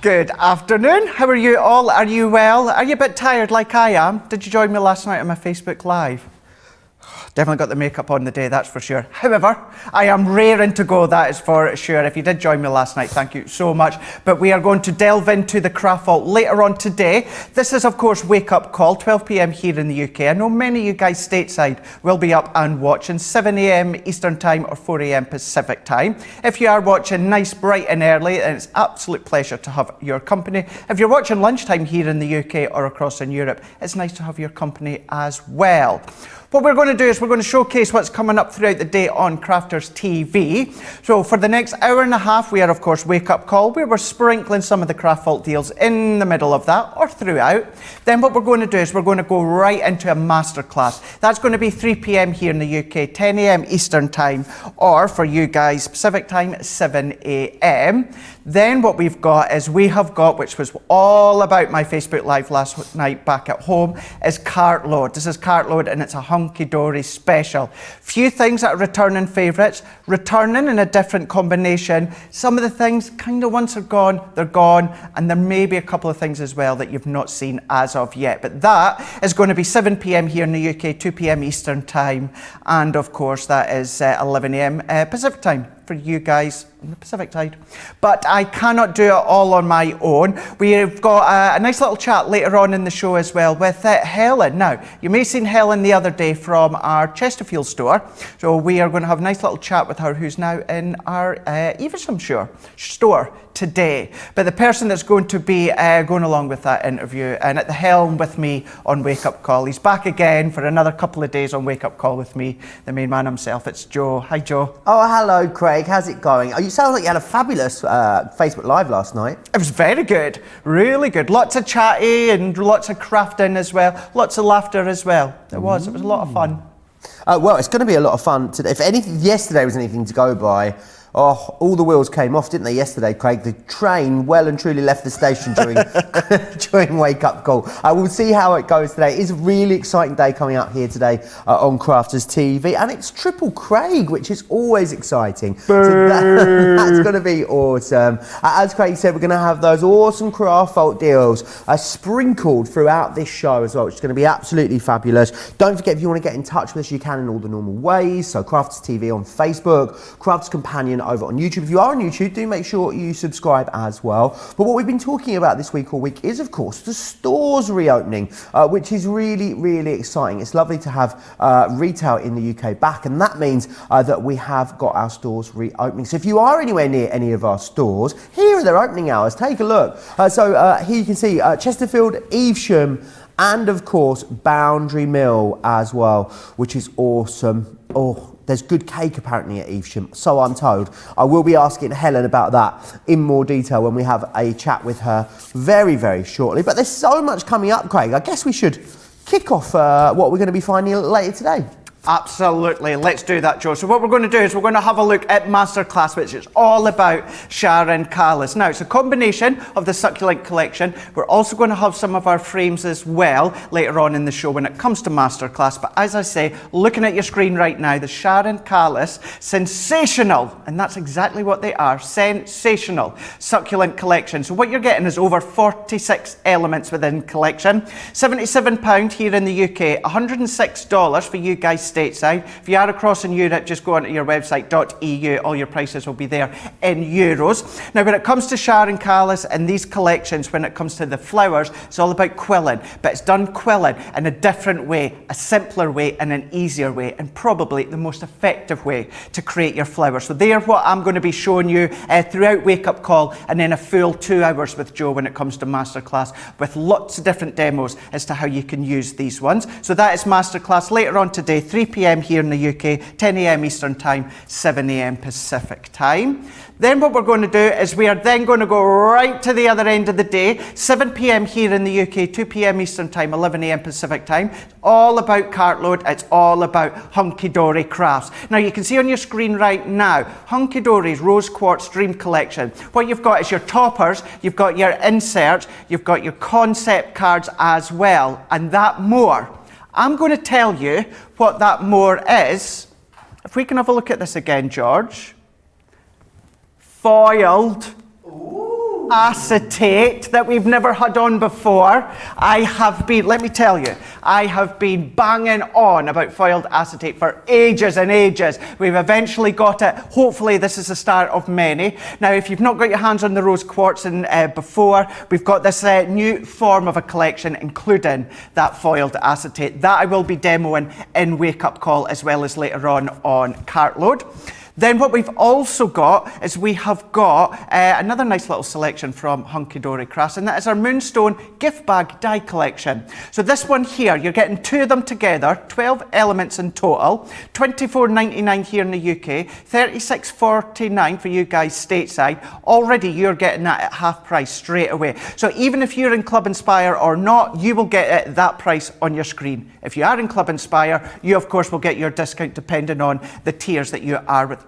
Good afternoon. How are you all? Are you well? Are you a bit tired like I am? Did you join me last night on my Facebook Live? Definitely got the makeup on the day, that's for sure. However, I am raring to go, that is for sure. If you did join me last night, thank you so much. But we are going to delve into the craft vault later on today. This is, of course, Wake Up Call, 12 p.m. here in the UK. I know many of you guys stateside will be up and watching, 7 a.m. Eastern Time or 4 a.m. Pacific Time. If you are watching nice, bright and early, and it's an absolute pleasure to have your company. If you're watching lunchtime here in the UK or across in Europe, it's nice to have your company as well. What we're going to do is we're going to showcase what's coming up throughout the day on Crafters TV. So for the next hour and a half, we are, of course, Wake Up Call, where we're sprinkling some of the craft vault deals in the middle of that or throughout. Then what we're going to do is we're going to go right into a masterclass. That's going to be 3 p.m. here in the UK, 10 a.m. Eastern Time, or for you guys, Pacific Time, 7 a.m. Then what we've got is which was all about my Facebook Live last night back at home, is Cartload. This is Cartload and it's a Hunky-Dory special. Few things that are returning favourites, returning in a different combination. Some of the things, kind of once are gone, they're gone, and there may be a couple of things as well that you've not seen as of yet. But that is going to be 7 p.m. here in the UK, 2 p.m. Eastern Time, and of course that is 11 a.m. Pacific Time for you guys on the Pacific side. But I cannot do it all on my own. We've got a nice little chat later on in the show as well with Helen. Now, you may have seen Helen the other day from our Chesterfield store. So we are going to have a nice little chat with her, who's now in our Evesham store today. But the person that's going to be going along with that interview and at the helm with me on Wake Up Call, he's back again for another couple of days on Wake Up Call with me, the main man himself. It's Joe. Hi, Joe. Oh, hello, Craig. How's it going? Oh, you sound like you had a fabulous Facebook Live last night. It was very good. Really good. Lots of chatty and lots of crafting as well. Lots of laughter as well. It was a lot of fun. Well, it's going to be a lot of fun today. If anything, yesterday was anything to go by. Oh, all the wheels came off, didn't they, yesterday, Craig? The train well and truly left the station during during Wake Up Call. We'll see how it goes today. It's a really exciting day coming up here today on Crafters TV, and it's Triple Craig, which is always exciting. So that's going to be awesome. As Craig said, we're going to have those awesome craft vault deals sprinkled throughout this show as well, which is going to be absolutely fabulous. Don't forget, if you want to get in touch with us, you can in all the normal ways. So Crafters TV on Facebook, Crafters Companion over on YouTube. If you are on YouTube, do make sure you subscribe as well. But what we've been talking about this week all week is, of course, the stores reopening, which is really, really exciting. It's lovely to have retail in the UK back, and that means that we have got our stores reopening. So if you are anywhere near any of our stores, here are their opening hours. Take a look. So here you can see Chesterfield, Evesham, and of course Boundary Mill as well, which is awesome. Oh, there's good cake apparently at Evesham, so I'm told. I will be asking Helen about that in more detail when we have a chat with her very, very shortly. But there's so much coming up, Craig. I guess we should kick off what we're going to be finding later today. Absolutely, let's do that, Joe. So what we're going to do is we're going to have a look at Masterclass, which is all about Sharon Callis. Now, it's a combination of the Succulent collection. We're also going to have some of our frames as well later on in the show when it comes to Masterclass. But as I say, looking at your screen right now, the Sharon Callis sensational, and that's exactly what they are, sensational Succulent collection. So what you're getting is over 46 elements within collection. £77 here in the UK, $106 for you guys stateside. If you are across in Europe, just go onto your website .eu. All your prices will be there in euros. Now, when it comes to Sharon Callis and these collections, when it comes to the flowers, it's all about quilling, but it's done quilling in a different way, a simpler way and an easier way, and probably the most effective way to create your flowers. So they are what I'm going to be showing you throughout Wake Up Call, and then a full 2 hours with Joe when it comes to Masterclass, with lots of different demos as to how you can use these ones. So that is Masterclass later on today, 3 p.m. here in the UK, 10 a.m. Eastern Time, 7 a.m. Pacific Time. Then what we're going to do is we are then going to go right to the other end of the day, 7 p.m. here in the UK, 2 p.m. Eastern Time, 11 a.m. Pacific Time. It's all about Cartload. It's all about Hunky-Dory crafts. Now, you can see on your screen right now, Hunky-Dory's Rose Quartz Dream Collection. What you've got is your toppers, you've got your inserts, you've got your concept cards as well, and that more. I'm going to tell you what that more is. If we can have a look at this again, George. Foiled. Ooh. acetate that we've never had on before. I have been, let me tell you, I have been banging on about foiled acetate for ages and ages. We've eventually got it. Hopefully this is the start of many. Now, if you've not got your hands on the rose quartz before, we've got this new form of a collection, including that foiled acetate. That I will be demoing in Wake Up Call as well as later on Cartload. Then what we've also got is we have got another nice little selection from Hunky-Dory Crafts, and that is our Moonstone gift bag die collection. So this one here, you're getting 2 of them together, 12 elements in total, $24.99 here in the UK, $36.49 for you guys stateside. Already you're getting that at half price straight away. So even if you're in Club Inspire or not, you will get it at that price on your screen. If you are in Club Inspire, you of course will get your discount depending on the tiers that you are within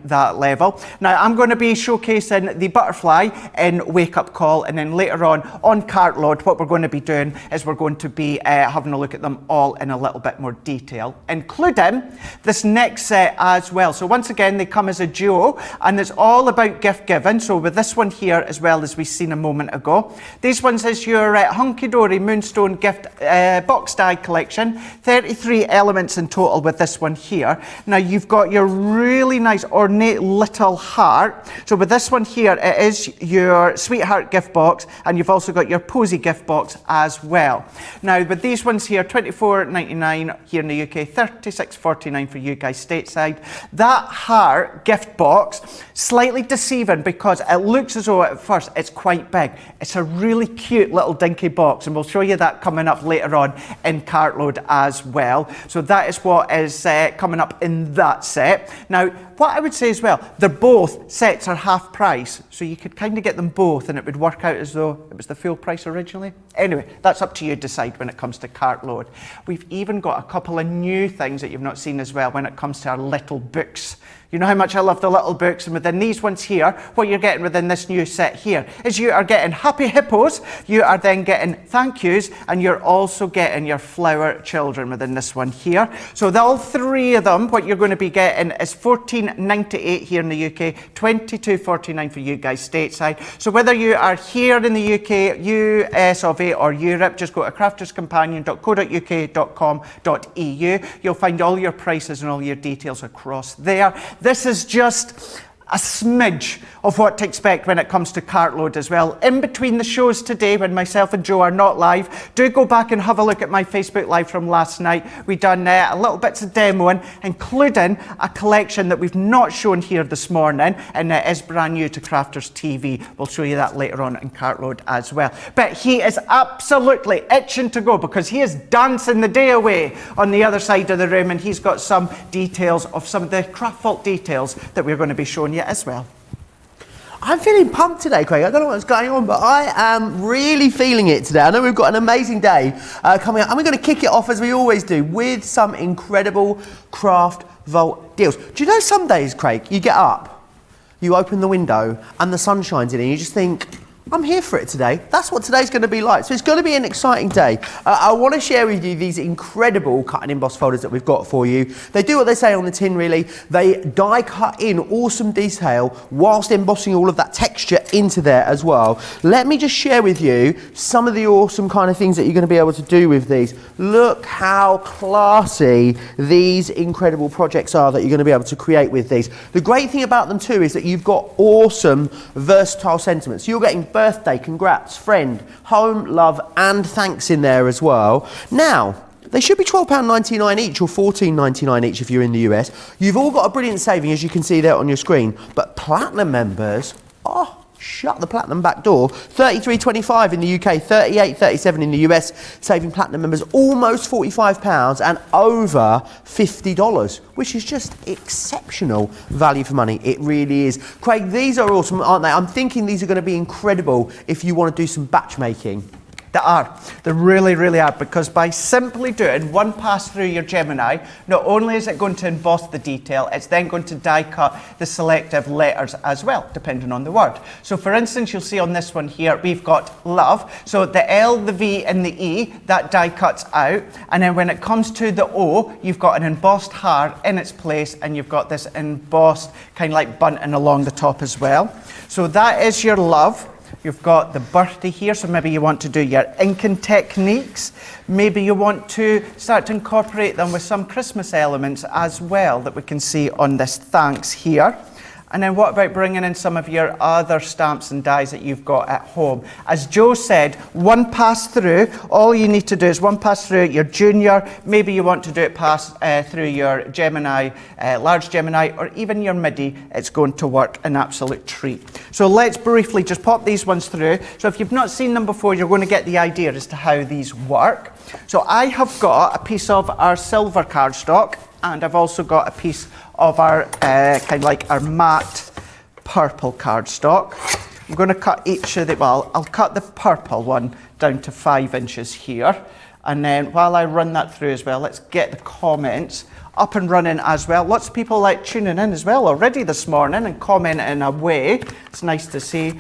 that level. Now I'm going to be showcasing the butterfly in Wake Up Call, and then later on Cartload, what we're going to be doing is we're going to be having a look at them all in a little bit more detail, including this next set as well. So once again, they come as a duo, and it's all about gift giving. So with this one here, as well as we've seen a moment ago, these ones is your Hunky-Dory Moonstone gift box die collection. 33 elements in total with this one here. Now you've got your really nice ornate little heart. So with this one here, it is your sweetheart gift box, and you've also got your posy gift box as well. Now with these ones here, $24.99 here in the UK, $36.49 for you guys stateside. That heart gift box, slightly deceiving because it looks as though at first it's quite big. It's a really cute little dinky box, and we'll show you that coming up later on in Cartload as well. So that is what is coming up in that set. Now what I would say as well, they're both sets are half price, so you could kind of get them both and it would work out as though it was the full price originally. Anyway, that's up to you to decide when it comes to Cartload. We've even got a couple of new things that you've not seen as well when it comes to our little books. You know how much I love the little books, and within these ones here, what you're getting within this new set here is you are getting happy hippos, you are then getting thank yous, and you're also getting your flower children within this one here. So all 3 of them, what you're going to be getting is $14.98 here in the UK, $22.49 for you guys stateside. So whether you are here in the UK, US of A or Europe, just go to crafterscompanion.co.uk.com.eu. You'll find all your prices and all your details across there. This is just a smidge of what to expect when it comes to Cartload as well. In between the shows today, when myself and Joe are not live, do go back and have a look at my Facebook Live from last night. We've done a little bits of demoing, including a collection that we've not shown here this morning, and it is brand new to Crafters TV. We'll show you that later on in Cartload as well. But he is absolutely itching to go because he is dancing the day away on the other side of the room, and he's got some details of some of the craft vault details that we're going to be showing you as well. I'm feeling pumped today, Craig. I don't know what's going on, but I am really feeling it today. I know we've got an amazing day coming up, and we're going to kick it off as we always do with some incredible craft vault deals. Do you know some days, Craig, you get up, you open the window, and the sun shines in, and you just think, I'm here for it today. That's what today's going to be like. So it's going to be an exciting day. I want to share with you these incredible cut and emboss folders that we've got for you. They do what they say on the tin, really. They die cut in awesome detail whilst embossing all of that texture into there as well. Let me just share with you some of the awesome kind of things that you're going to be able to do with these. Look how classy these incredible projects are that you're going to be able to create with these. The great thing about them too is that you've got awesome versatile sentiments. You're getting birthday, congrats, friend, home, love, and thanks in there as well. Now, they should be £12.99 each or $14.99 each if you're in the US. You've all got a brilliant saving, as you can see there on your screen. But Platinum members, shut the Platinum back door. $33.25 in the UK, $38.37 in the US, saving Platinum members almost £45 and over $50, which is just exceptional value for money. It really is. Craig, these are awesome, aren't they? I'm thinking these are going to be incredible if you want to do some batch making. They are. They really, really are, because by simply doing one pass through your Gemini, not only is it going to emboss the detail, it's then going to die cut the selective letters as well, depending on the word. So for instance, you'll see on this one here, we've got love. So the L, the V, and the E, that die cuts out. And then when it comes to the O, you've got an embossed heart in its place, and you've got this embossed kind of like bunting along the top as well. So that is your love. You've got the birthday here, so maybe you want to do your inking techniques. Maybe you want to start to incorporate them with some Christmas elements as well that we can see on this thanks here. And then what about bringing in some of your other stamps and dies that you've got at home? As Joe said, one pass through, all you need to do is one pass through your Junior, maybe you want to do it pass through your Gemini, large Gemini, or even your MIDI, it's going to work an absolute treat. So let's briefly just pop these ones through. So if you've not seen them before, you're going to get the idea as to how these work. So I have got a piece of our silver cardstock, and I've also got a piece of our kind of like our matte purple cardstock. I'm going to cut each of the, well, I'll cut the purple one down to 5 inches here. And then while I run that through as well, let's get the comments up and running as well. Lots of people like tuning in as well already this morning and commenting away. It's nice to see.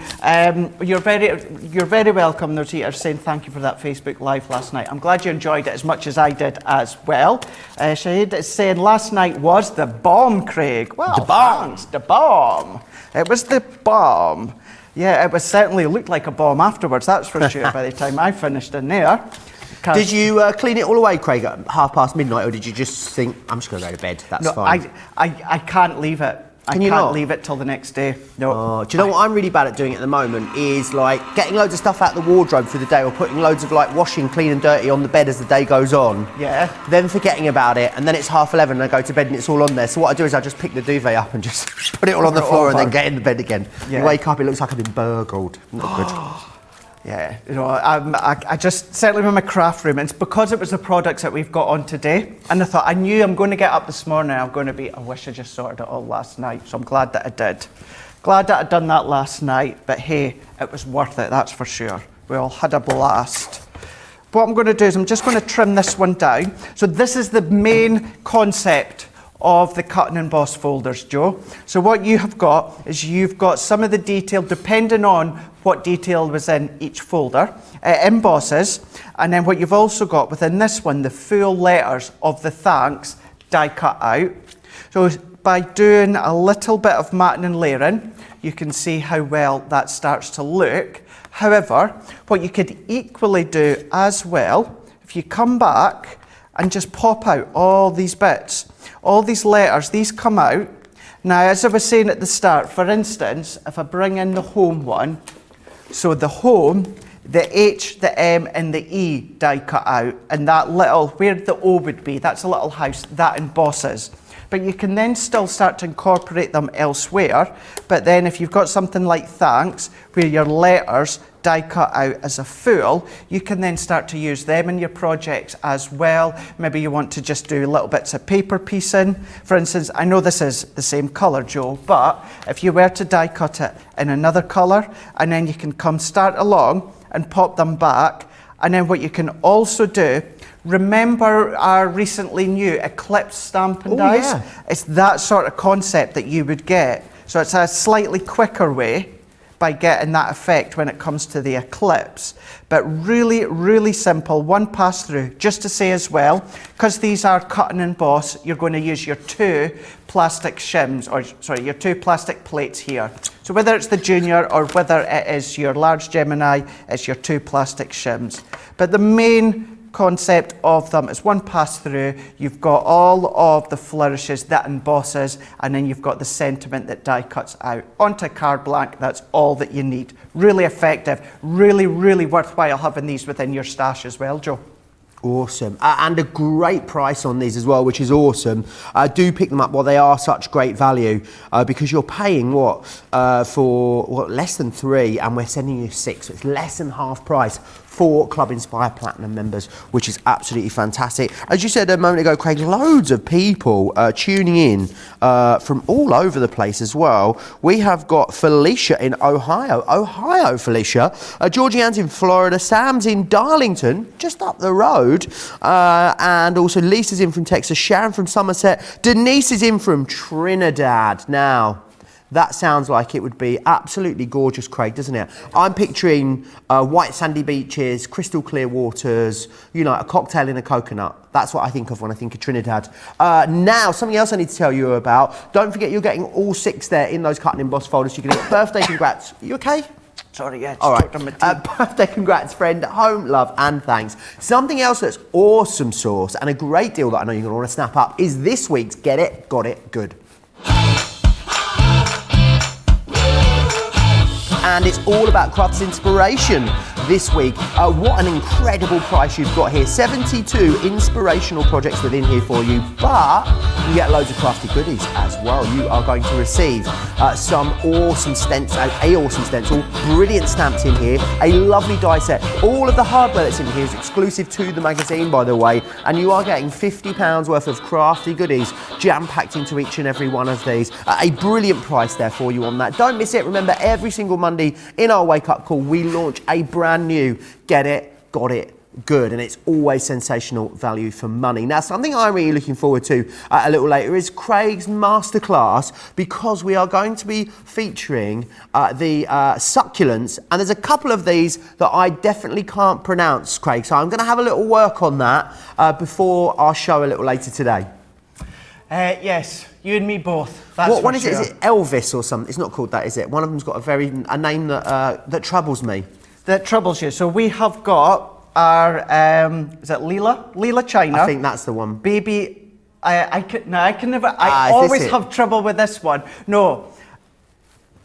You're very welcome. Those here saying thank you for that Facebook Live last night. I'm glad you enjoyed it as much as I did as well. Shahid is saying last night was the bomb, Craig. Well, the bomb. Thanks, the bomb. It was the bomb. Yeah, it was certainly looked like a bomb afterwards. That's for sure. By the time I finished in there. Did you clean it all away, Craig, at midnight, or did you just think, I'm just going to go to bed, that's fine? I can't leave it. I can't leave it till the next day. No. Oh, do you know what I'm really bad at doing at the moment is like getting loads of stuff out of the wardrobe for the day, or putting loads of like washing, clean and dirty on the bed as the day goes on. Yeah. Then forgetting about it, and then it's 11:30 and I go to bed and it's all on there. So what I do is I just pick the duvet up and just put it all on the floor and then get in the bed again. Yeah. You wake up, it looks like I've been burgled. Not good. Yeah, you know, I just, certainly with my craft room, it's because it was the products that we've got on today, and I thought, I knew I'm going to get up this morning, I wish I just sorted it all last night, so I'm glad that I did. Glad that I'd done that last night, but hey, it was worth it, that's for sure. We all had a blast. What I'm going to do is I'm just going to trim this one down. So this is the main concept of the cut and emboss folders, Joe. So what you have got is you've got some of the detail, depending on what detail was in each folder, embosses, and then what you've also got within this one, the full letters of the thanks die cut out. So by doing a little bit of matting and layering, you can see how well that starts to look. However, what you could equally do as well, if you come back and just pop out all these bits, all these letters, these come out. Now, as I was saying at the start, for instance, if I bring in the home one, so the home, the H, the M and the E die cut out, and that little, where the O would be, that's a little house, that embosses. But you can then still start to incorporate them elsewhere. But then if you've got something like thanks, where your letters die cut out as a full, you can then start to use them in your projects as well. Maybe you want to just do little bits of paper piecing. For instance, I know this is the same colour, Joe, but if you were to die cut it in another colour, and then you can come start along and pop them back. And then what you can also do, remember our recently new Eclipse stamp and dies? Yeah. It's that sort of concept that you would get. So it's a slightly quicker way by getting that effect when it comes to the Eclipse. But really, really simple, one pass through. Just to say as well, because these are cut and emboss, you're going to use your 2 plastic shims, or sorry, your 2 plastic plates here. So whether it's the Junior or whether it is your large Gemini, it's your 2 plastic shims. But the main concept of them is one pass through, you've got all of the flourishes that embosses, and then you've got the sentiment that die cuts out onto card blank. That's all that you need. Really effective, really, really worthwhile having these within your stash as well, Joe. Awesome. And a great price on these as well, which is awesome. Do pick them up while they are such great value, because you're paying for less than 3, and we're sending you 6, so it's less than half price for Club Inspire Platinum members, which is absolutely fantastic. As you said a moment ago, Craig, loads of people tuning in from all over the place as well. We have got Felicia in Ohio, Felicia. Georgie Ann's in Florida. Sam's in Darlington, just up the road. And also Lisa's in from Texas. Sharon from Somerset. Denise is in from Trinidad. Now, that sounds like it would be absolutely gorgeous, Craig, doesn't it? I'm picturing white sandy beaches, crystal clear waters, you know, a cocktail in a coconut. That's what I think of when I think of Trinidad. Now, something else I need to tell you about. Don't forget you're getting all 6 there in those cut and emboss folders. You can get birthday congrats. You okay? Sorry, yeah, All right. choked on my tea. Birthday congrats, friend. Home, love, and thanks. Something else that's awesome sauce and a great deal that I know you're going to want to snap up is this week's Get It, Got It, Good. And it's all about crafts inspiration this week. What an incredible price you've got here. 72 inspirational projects within here for you, but you get loads of crafty goodies as well. You are going to receive some awesome stencil, brilliant stamps in here, a lovely die set. All of the hardware that's in here is exclusive to the magazine, by the way, and you are getting £50 worth of crafty goodies jam-packed into each and every one of these. A brilliant price there for you on that. Don't miss it. Remember, every single Monday in our wake-up call, we launch a brand new Get It, Got It, Good, and it's always sensational value for money. Now, something I'm really looking forward to a little later is Craig's Masterclass, because we are going to be featuring the Succulents, and there's a couple of these that I definitely can't pronounce, Craig, so I'm going to have a little work on that before our show a little later today. Yes, you and me both. That's What one for is it? sure. Is it Elvis or something? It's not called that, is it? One of them's got a name that troubles me. That troubles you. So we have got our, is it Leela? Leela China. I think that's the one. Baby, I can never, I always have trouble with this one. No,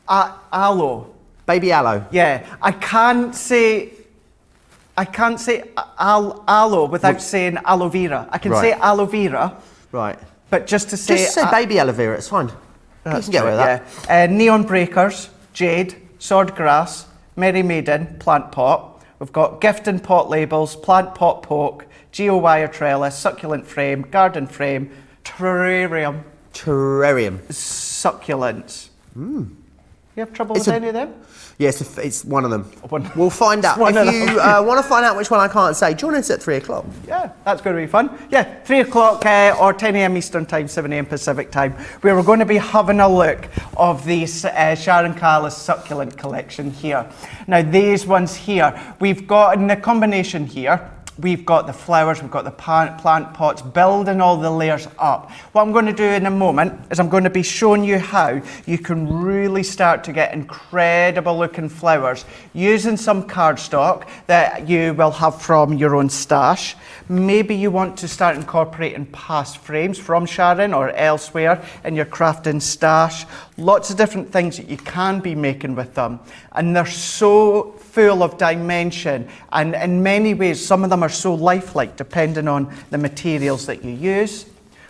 aloe. Baby aloe. Yeah, I can't say aloe without saying aloe vera. I can say aloe vera. Right. But just to say... Just say baby aloe vera, it's fine. You can get away with that. Yeah. Neon Breakers, Jade, Swordgrass, Merry Maiden, Plant Pot. We've got gift and pot labels, Plant Pot Poke, Geo-Wire Trellis, Succulent Frame, Garden Frame, Terrarium. Succulents. You have trouble with any of them? Yes, it's one of them. We'll find out. If you want to find out which one I can't say, join us at 3 o'clock. Yeah, that's going to be fun. Yeah, 3 o'clock or 10 a.m. Eastern Time, 7 a.m. Pacific Time, where we're going to be having a look of the Sharon Callis Succulent collection here. Now, these ones here, we've got in the combination here, we've got the flowers, we've got the plant pots, building all the layers up. What I'm going to do in a moment is I'm going to be showing you how you can really start to get incredible looking flowers using some cardstock that you will have from your own stash. Maybe you want to start incorporating past frames from Sharon or elsewhere in your crafting stash. Lots of different things that you can be making with them. And they're so full of dimension, and in many ways some of them are so lifelike depending on the materials that you use,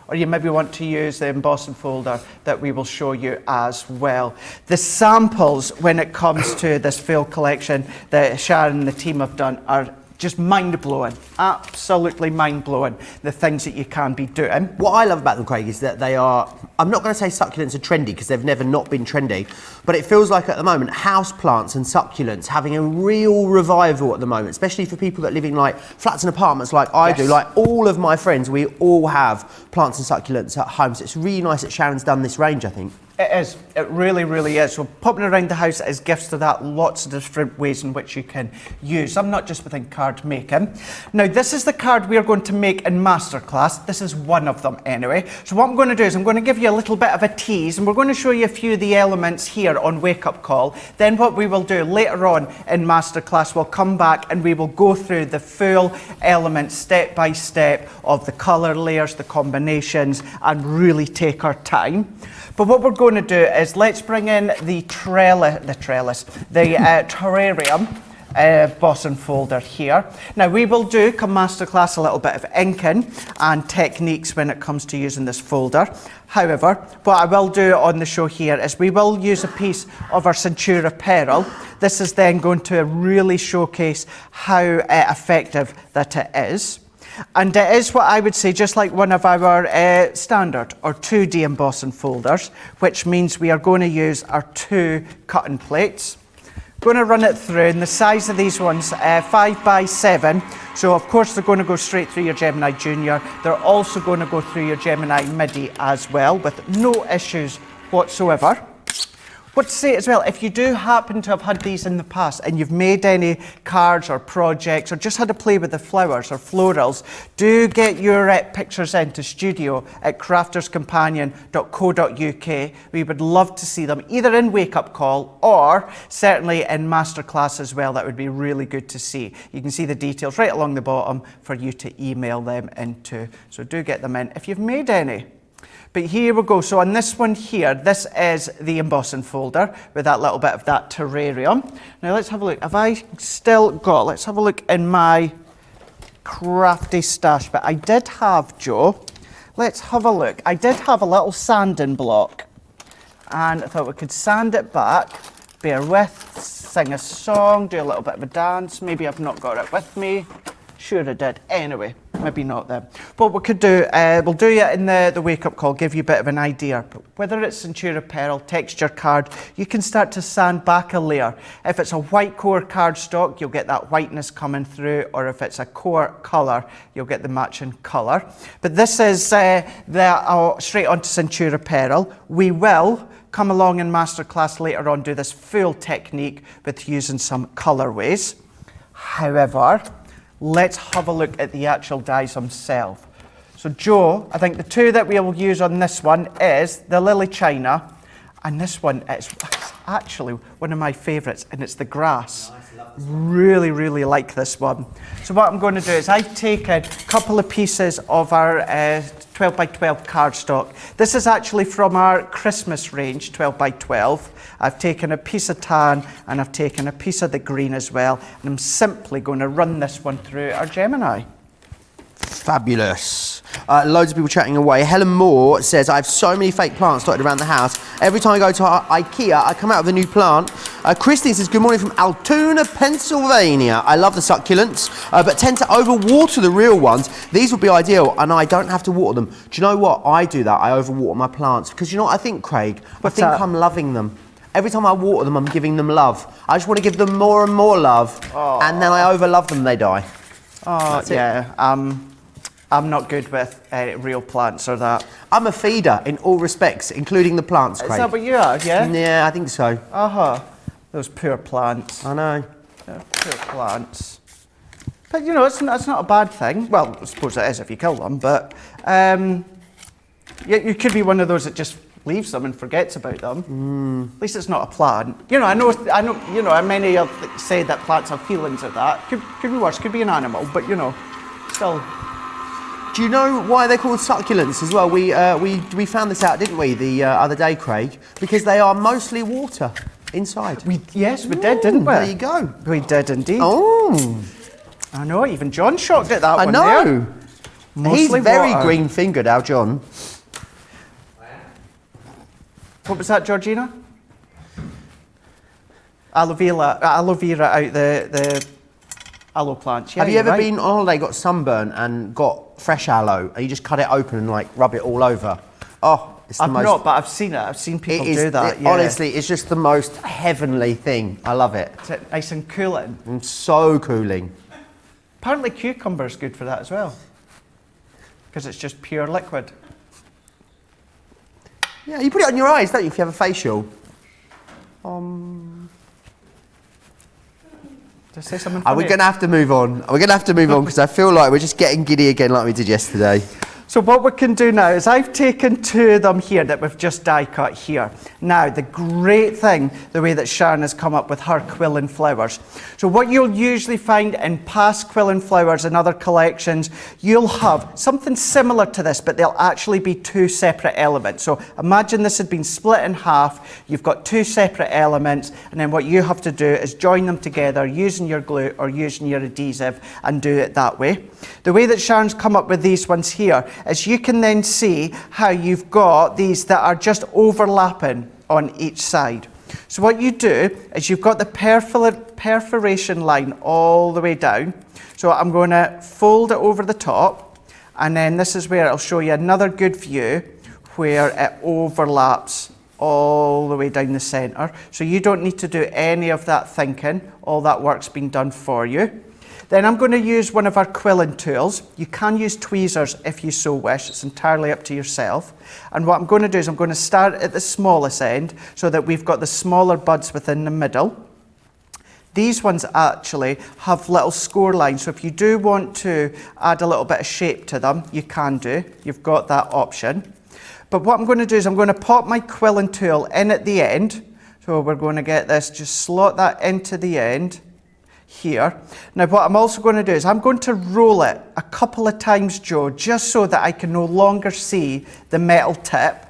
or you maybe want to use the embossing folder that we will show you as well. The samples when it comes to this full collection that Sharon and the team have done are just mind-blowing, absolutely mind-blowing, the things that you can be doing. What I love about them, Craig, is that they are, I'm not going to say succulents are trendy because they've never not been trendy, but it feels like at the moment houseplants and succulents having a real revival at the moment, especially for people that live in like flats and apartments like I do. Like all of my friends, we all have plants and succulents at home, so it's really nice that Sharon's done this range, I think. It is. It really, really is. So popping around the house as gifts to that, lots of different ways in which you can use. I'm not just within card making. Now, this is the card we are going to make in Masterclass. This is one of them anyway. So what I'm going to do is I'm going to give you a little bit of a tease, and we're going to show you a few of the elements here on Wake Up Call. Then what we will do later on in Masterclass, we'll come back and we will go through the full elements step by step of the colour layers, the combinations, and really take our time. But what we're going to do is let's bring in the terrarium embossing folder here. Now we will do, come Masterclass, a little bit of inking and techniques when it comes to using this folder. However, what I will do on the show here is we will use a piece of our Centura Pearl. This is then going to really showcase how effective that it is. And it is what I would say, just like one of our standard or 2D embossing folders, which means we are going to use our 2 cutting plates. Going to run it through, and the size of these ones, 5x7. So of course they're going to go straight through your Gemini Junior. They're also going to go through your Gemini Midi as well, with no issues whatsoever. What to say as well, if you do happen to have had these in the past and you've made any cards or projects or just had to play with the flowers or florals, do get your pictures into studio@crafterscompanion.co.uk. We would love to see them either in Wake Up Call or certainly in Masterclass as well. That would be really good to see. You can see the details right along the bottom for you to email them into. So do get them in if you've made any. But here we go. So on this one here, this is the embossing folder with that little bit of that terrarium. Now let's have a look. Have I still got, let's have a look in my crafty stash. But I did have, Joe, let's have a look. I did have a little sanding block and I thought we could sand it back, bear with, sing a song, do a little bit of a dance. Maybe I've not got it with me. Sure I did. Anyway, maybe not then. But we could do, we'll do it in the wake-up call, give you a bit of an idea. But whether it's Centura Pearl, texture card, you can start to sand back a layer. If it's a white core cardstock, you'll get that whiteness coming through, or if it's a core colour, you'll get the matching colour. But this is straight onto Centura Pearl. We will come along in Masterclass later on, do this full technique with using some colourways. However, let's have a look at the actual dies themselves. So Joe, I think the two that we will use on this one is the Lily China, and this one is actually one of my favourites, and it's the grass. Nice, really, really like this one. So what I'm going to do is I've taken a couple of pieces of our 12 by 12 cardstock. This is actually from our Christmas range, 12 by 12. I've taken a piece of tan and I've taken a piece of the green as well, and I'm simply going to run this one through our Gemini. Fabulous. Loads of people chatting away. Helen Moore says, I have so many fake plants dotted around the house. Every time I go to IKEA, I come out with a new plant. Christine says, good morning from Altoona, Pennsylvania. I love the succulents, but tend to overwater the real ones. These would be ideal, and I don't have to water them. Do you know what? I do that. I overwater my plants. Because you know what I think, Craig? I think I'm loving them. Every time I water them, I'm giving them love. I just want to give them more and more love, and then I overlove them, they die. Oh, yeah. I'm not good with real plants or that. I'm a feeder in all respects, including the plants, Craig. Is that what you are, yeah? Yeah, I think so. Uh-huh. Those poor plants. I know. Poor plants. But, you know, it's not a bad thing. Well, I suppose it is if you kill them, but you could be one of those that just leaves them and forgets about them. At least it's not a plant. You know, I know. You know, many have said that plants have feelings of that. Could be worse. Could be an animal, but you know, still. Do you know why they're called succulents as well? We found this out, didn't we, the other day, Craig? Because they are mostly water inside. Yes, we did, didn't we? There you go. We did indeed. Oh. I know. Even John shocked at that one. I know. There. He's very green-fingered, our John. What was that, Georgina? Aloe vera out the aloe plants. Yeah, have you ever been on holiday, got sunburn and got fresh aloe, and you just cut it open and like rub it all over? Oh, it's the most... I've not, but I've seen it. I've seen people do that. Yeah. Honestly, it's just the most heavenly thing. I love it. It's nice and cooling. And so cooling. Apparently cucumber's good for that as well, because it's just pure liquid. Yeah, you put it on your eyes, don't you, if you have a facial? Just say something. We're going to have to move on. We're going to have to move on because I feel like we're just getting giddy again like we did yesterday. So what we can do now is I've taken two of them here that we've just die cut here. Now, the great thing, the way that Sharon has come up with her quill and flowers. So what you'll usually find in past quill and flowers and other collections, you'll have something similar to this, but they'll actually be two separate elements. So imagine this had been split in half. You've got two separate elements, and then what you have to do is join them together using your glue or using your adhesive and do it that way. The way that Sharon's come up with these ones here is you can then see how you've got these that are just overlapping on each side. So what you do is you've got the perforation line all the way down. So I'm going to fold it over the top, and then this is where I'll show you another good view where it overlaps all the way down the centre. So you don't need to do any of that thinking. All that work's been done for you. Then I'm going to use one of our quilling tools. You can use tweezers if you so wish. It's entirely up to yourself. And what I'm going to do is I'm going to start at the smallest end so that we've got the smaller buds within the middle. These ones actually have little score lines, so if you do want to add a little bit of shape to them, you can do. You've got that option. But what I'm going to do is I'm going to pop my quilling tool in at the end. So we're going to get this, just slot that into the end here. Now what I'm also going to do is I'm going to roll it a couple of times, Joe, just so that I can no longer see the metal tip.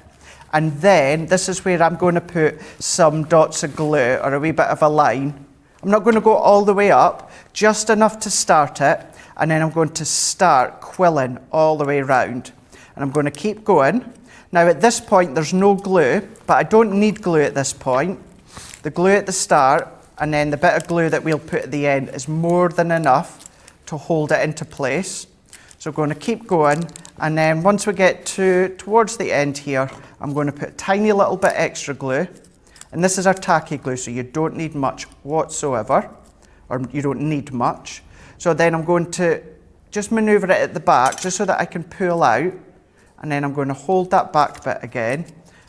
And then this is where I'm going to put some dots of glue or a wee bit of a line. I'm not going to go all the way up, just enough to start it, and then I'm going to start quilling all the way around. And I'm going to keep going. Now at this point there's no glue, but I don't need glue at this point. The glue at the start and then the bit of glue that we'll put at the end is more than enough to hold it into place. So we're going to keep going, and then once we get towards the end here, I'm going to put a tiny little bit extra glue. And this is our tacky glue, so you don't need much whatsoever, or you don't need much. So then I'm going to just maneuver it at the back, just so that I can pull out, and then I'm going to hold that back bit again,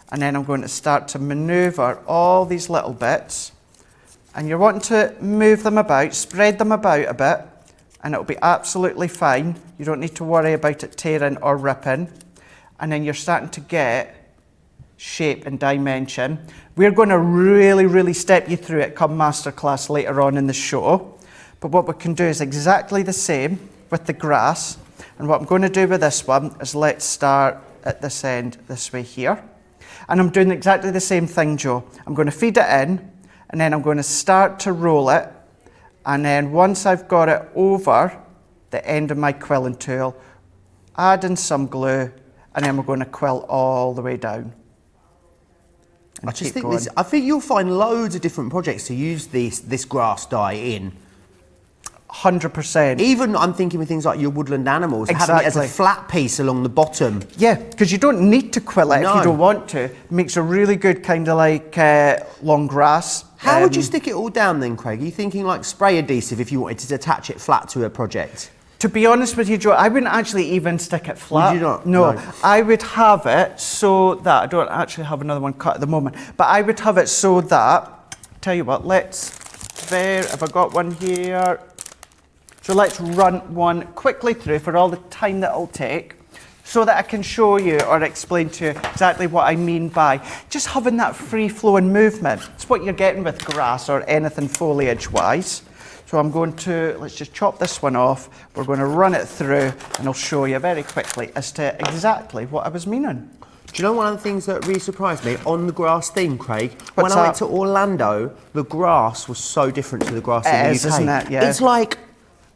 and then I'm going to start to maneuver all these little bits. And you're wanting to move them about, spread them about a bit, and it'll be absolutely fine. You don't need to worry about it tearing or ripping. And then you're starting to get shape and dimension. We're going to really step you through it come Masterclass later on in the show. But what we can do is exactly the same with the grass. And what I'm going to do with this one is let's start at this end this way here. And I'm doing exactly the same thing, Joe. I'm going to feed it in, and then I'm going to start to roll it. And then once I've got it over the end of my quilling tool, add in some glue, and then we're going to quill all the way down. I think you'll find loads of different projects to use this grass dye in. 100%. Even I'm thinking with things like your woodland animals, Exactly. having it as a flat piece along the bottom. Yeah, because you don't need to quill it if you don't want to. It makes a really good kind of like long grass. How would you stick it all down then, Craig? Are you thinking like spray adhesive if you wanted to attach it flat to a project? To be honest with you, Joe, I wouldn't actually even stick it flat. Would you not? No, I would have it so that, I don't actually have another one cut at the moment, but I would have it so that, tell you what, have I got one here? So let's run one quickly through for all the time that it'll take, so that I can show you or explain to you exactly what I mean by just having that free-flowing movement. It's what you're getting with grass or anything foliage-wise. So I'm going to, let's just chop this one off. We're going to run it through, and I'll show you very quickly as to exactly what I was meaning. Do you know one of the things that really surprised me on the grass theme, Craig? What's when I went that? to Orlando, the grass was so different to the grass in the UK. Isn't it? Yeah. It's like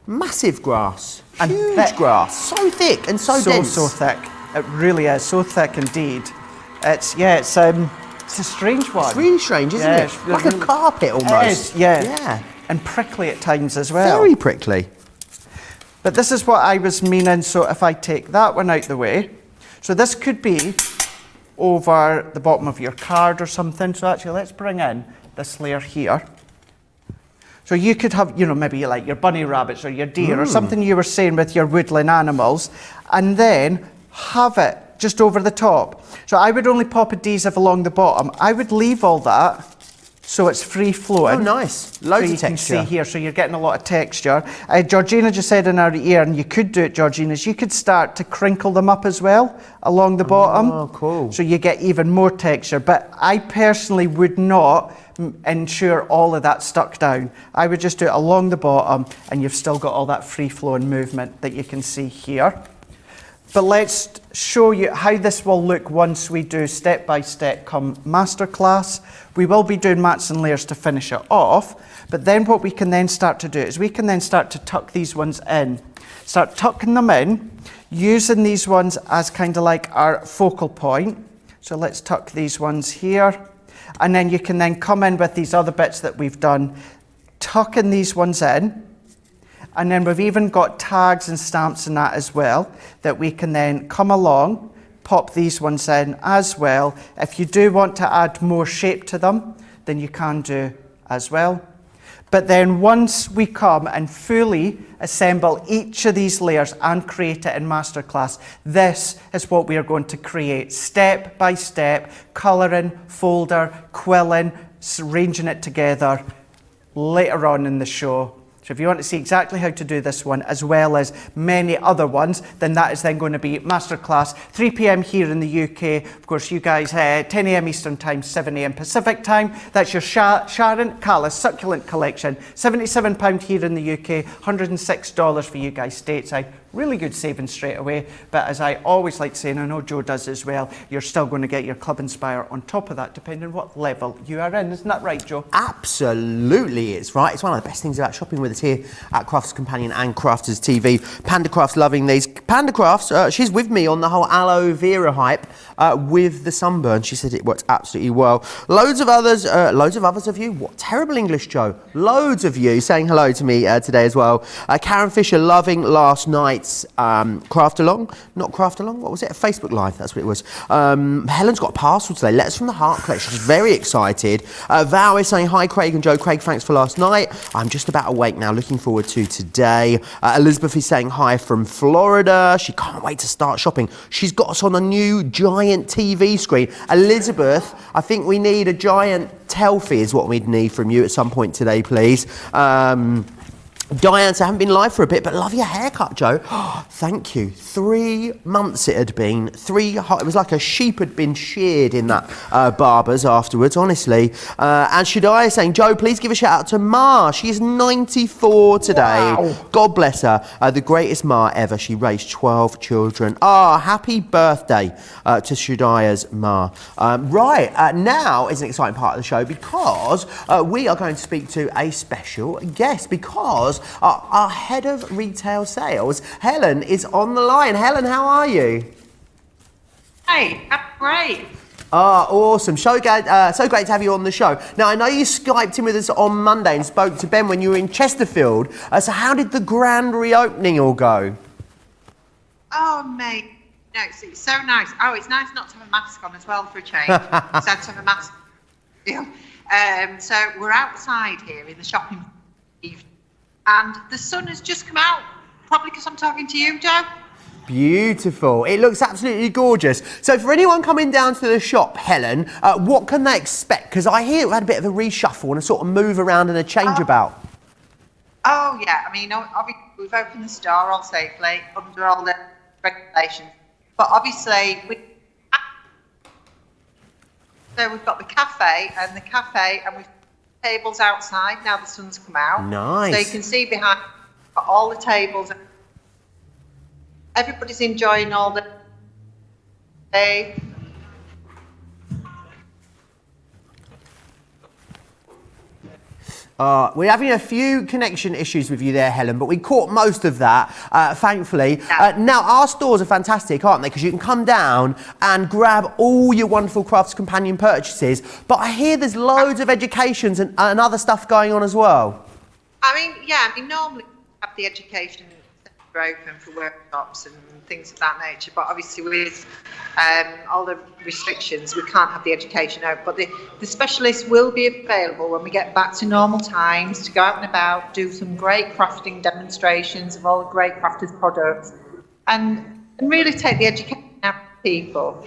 massive grass, And huge thick. grass, so thick and so dense. So thick. It really is, so thick indeed. It's a strange one. It's really strange, isn't it? It's Like really- a carpet almost. It is, yeah. Yeah. And prickly at times as well. Very prickly. But this is what I was meaning, so if I take that one out the way, so this could be over the bottom of your card or something. So actually, let's bring in this layer here. So you could have, maybe like your bunny rabbits or your deer or something you were saying with your woodland animals, and then have it just over the top. So I would only pop adhesive along the bottom. I would leave all that so it's free flowing. Oh, nice. Loads so of texture. You can see here, so you're getting a lot of texture. Georgina just said in our ear, and you could do it, Georgina, is you could start to crinkle them up as well along the bottom. Oh, cool. So you get even more texture. But I personally would not ensure all of that stuck down. I would just do it along the bottom, and you've still got all that free-flowing movement that you can see here. But let's show you how this will look once we do step-by-step come Masterclass. We will be doing mats and layers to finish it off, but then what we can then start to do is we can then start to tuck these ones in. Start tucking them in, using these ones as kind of like our focal point. So let's tuck these ones here, and then you can then come in with these other bits that we've done, tucking these ones in. And then we've even got tags and stamps and that as well, that we can then come along, pop these ones in as well. If you do want to add more shape to them, then you can do as well. But then once we come and fully assemble each of these layers and create it in Masterclass, this is what we are going to create, step by step, colouring, folder, quilling, arranging it together later on in the show. So if you want to see exactly how to do this one, as well as many other ones, then that is then going to be Masterclass, 3 p.m. here in the UK. Of course, you guys, 10 a.m. Eastern Time, 7 a.m. Pacific Time. That's your Sharon Callis Succulent collection. £77 here in the UK, $106 for you guys stateside. Really good saving straight away. But as I always like to say, and I know Joe does as well, you're still going to get your Club Inspire on top of that, depending on what level you are in. Isn't that right, Joe? Absolutely, it's right. It's one of the best things about shopping with us here at Crafters Companion and Crafters TV. Panda Crafts loving these. Panda Crafts, she's with me on the whole aloe vera hype with the sunburn. She said it worked absolutely well. Loads of others of you. What terrible English, Joe. Loads of you saying hello to me today as well. Karen Fisher loving last night's craft along. Not craft along. What was it? A Facebook Live. That's what it was. Helen's got a parcel today. Letters from the Heart collection. She's very excited. Val is saying hi, Craig and Joe. Craig, thanks for last night. I'm just about awake now. Looking forward to today. Elizabeth is saying hi from Florida. She can't wait to start shopping. She's got us on a new giant TV screen. Elizabeth, I think we need a giant Telfie is what we'd need from you at some point today, please. Diane, so I haven't been live for a bit, but love your haircut, Joe. Oh, thank you. 3 months it had been. It was like a sheep had been sheared in that barber's afterwards, honestly. And Shadai is saying, Joe, please give a shout out to Ma. She is 94 today. Wow. God bless her. The greatest Ma ever. She raised 12 children. Happy birthday to Shadai's Ma. Now is an exciting part of the show because we are going to speak to a special guest because our head of retail sales, Helen, is on the line. Helen, how are you? Hey, I'm great. Awesome. So great to have you on the show. Now, I know you Skyped in with us on Monday and spoke to Ben when you were in Chesterfield. So how did the grand reopening all go? Oh, mate. No, it's so nice. Oh, it's nice not to have a mask on as well for a change. So to have a mask. Yeah. So we're outside here in the shopping evening. And the sun has just come out, probably because I'm talking to you, Joe. Beautiful. It looks absolutely gorgeous. So for anyone coming down to the shop, Helen, what can they expect? Because I hear it had a bit of a reshuffle and a sort of move around and a change about. Oh, yeah. I mean, obviously, we've opened the store all safely under all the regulations. But obviously, so we've got the cafe, and we've tables outside now the sun's come out. Nice. So you can see behind all the tables. Everybody's enjoying all the day. We're having a few connection issues with you there, Helen, but we caught most of that, thankfully. Yeah. Now, our stores are fantastic, aren't they? Because you can come down and grab all your wonderful Crafts Companion purchases, but I hear there's loads of educations and other stuff going on as well. Normally we have the education center open for workshops and things of that nature, but obviously with all the restrictions, we can't have the education out. But the specialists will be available when we get back to normal times to go out and about, do some great crafting demonstrations of all the great crafters' products, and really take the education out of people.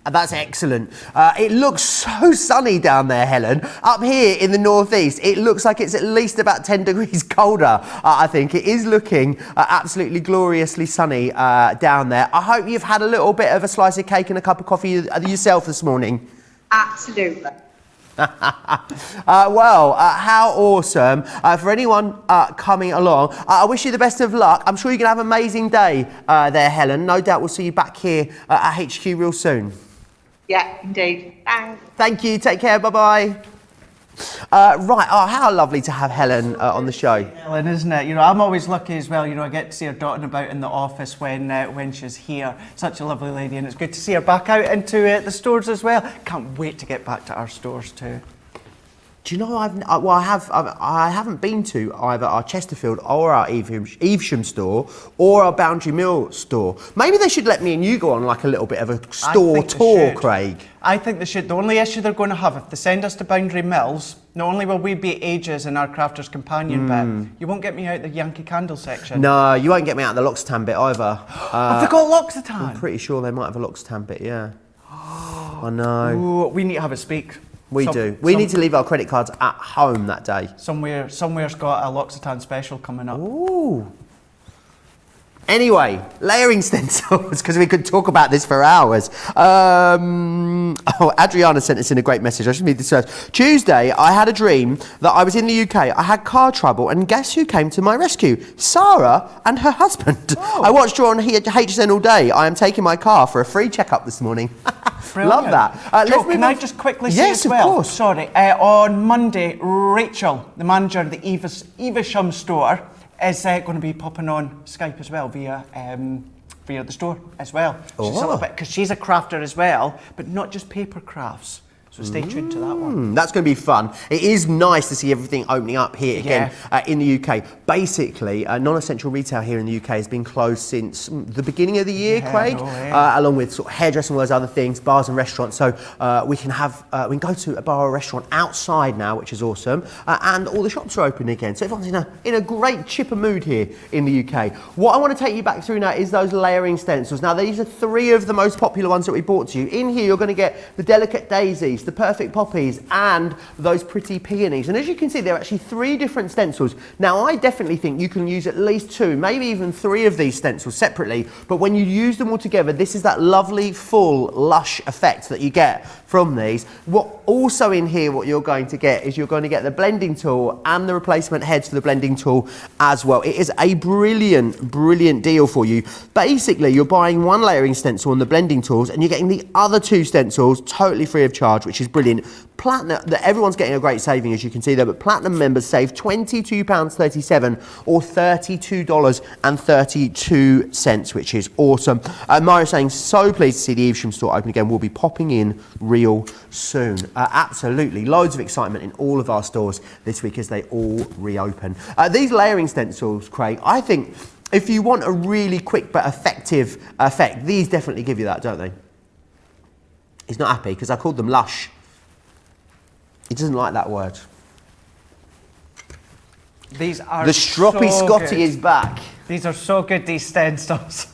That's excellent. It looks so sunny down there, Helen. Up here in the northeast, it looks like it's at least about 10 degrees colder, I think. It is looking absolutely gloriously sunny down there. I hope you've had a little bit of a slice of cake and a cup of coffee yourself this morning. Absolutely. How awesome. For anyone coming along, I wish you the best of luck. I'm sure you're going to have an amazing day there, Helen. No doubt we'll see you back here at HQ real soon. Yeah, indeed. Thanks. Thank you. Take care. Bye-bye. How lovely to have Helen on the show. Helen, isn't it? I'm always lucky as well. I get to see her dotting about in the office when she's here. Such a lovely lady, and it's good to see her back out into the stores as well. Can't wait to get back to our stores too. Do you know I haven't been to either our Chesterfield or our Evesham store or our Boundary Mill store. Maybe they should let me and you go on like a little bit of a store tour, Craig. I think they should. The only issue they're going to have, if they send us to Boundary Mills, not only will we be ages in our Crafter's Companion bit, you won't get me out the Yankee Candle section. No, you won't get me out of the L'Occitane bit either. Have they got L'Occitane? I'm pretty sure they might have a L'Occitane bit, yeah. I know. Ooh, we need to have a speak. We do. We need to leave our credit cards at home that day. Somewhere's got a L'Occitane special coming up. Ooh. Anyway, layering stencils, because we could talk about this for hours. Adriana sent us in a great message. I should read this first. Tuesday, I had a dream that I was in the UK. I had car trouble, and guess who came to my rescue? Sarah and her husband. Oh. I watched her on HSN all day. I am taking my car for a free checkup this morning. Love that. Joe, can I just quickly say as well? Yes, of course. Sorry. On Monday, Rachel, the manager of the Evesham store, is going to be popping on Skype as well via the store as well. She's a little bit, because she's a crafter as well, but not just paper crafts. So stay tuned to that one. That's going to be fun. It is nice to see everything opening up here again in the UK. Basically, non-essential retail here in the UK has been closed since the beginning of the year, Craig, along with sort of hairdressing and all those other things, bars and restaurants. So we can go to a bar or a restaurant outside now, which is awesome, and all the shops are open again. So everyone's in a great chipper mood here in the UK. What I want to take you back through now is those layering stencils. Now, these are 3 of the most popular ones that we brought to you. In here, you're going to get the delicate daisies, the perfect poppies, and those pretty peonies. And as you can see, there are actually 3 different stencils. Now, I definitely think you can use at least 2, maybe even 3 of these stencils separately, but when you use them all together, this is that lovely, full, lush effect that you get from these. What also in here, what you're going to get is you're going to get the blending tool and the replacement heads for the blending tool as well. It is a brilliant, brilliant deal for you. Basically, you're buying 1 layering stencil and the blending tools, and you're getting the other 2 stencils totally free of charge, which is brilliant. Platinum, everyone's getting a great saving, as you can see there, but Platinum members save £22.37 or $32.32, which is awesome. Maria's saying, so pleased to see the Evesham store open again. We'll be popping in real soon. Absolutely. Loads of excitement in all of our stores this week as they all reopen. These layering stencils, Craig, I think if you want a really quick but effective effect, these definitely give you that, don't they? He's not happy because I called them lush. He doesn't like that word. These are the stroppy so Scotty good. is back. These are so good, these stencils.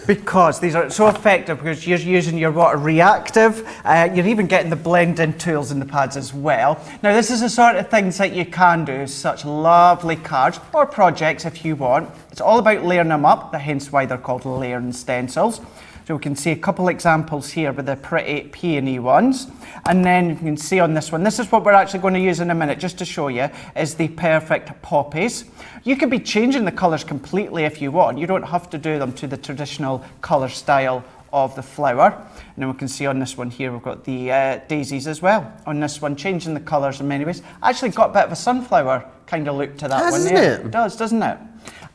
Because these are so effective, because you're using your water reactive, you're even getting the blending tools in the pads as well. Now, this is the sort of things that you can do, such lovely cards or projects if you want. It's all about layering them up, hence why they're called layering stencils. So we can see a couple examples here with the pretty peony ones. And then you can see on this one, this is what we're actually going to use in a minute, just to show you, is the perfect poppies. You can be changing the colours completely if you want. You don't have to do them to the traditional colour style of the flower. And then we can see on this one here, we've got the daisies as well. On this one, changing the colours in many ways. Actually got a bit of a sunflower kind of look to that one there. It? It does, doesn't it?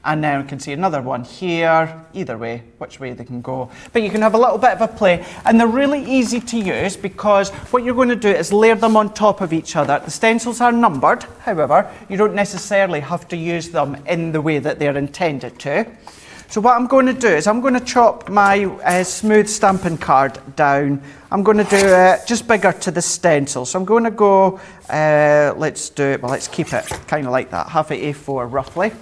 And then we can see another one here, either way, which way they can go. But you can have a little bit of a play, and they're really easy to use because what you're going to do is layer them on top of each other. The stencils are numbered, however, you don't necessarily have to use them in the way that they're intended to. So what I'm going to do is I'm going to chop my smooth stamping card down. I'm going to do just bigger to the stencil. So I'm going to go, let's keep it kind of like that, half an A4 roughly.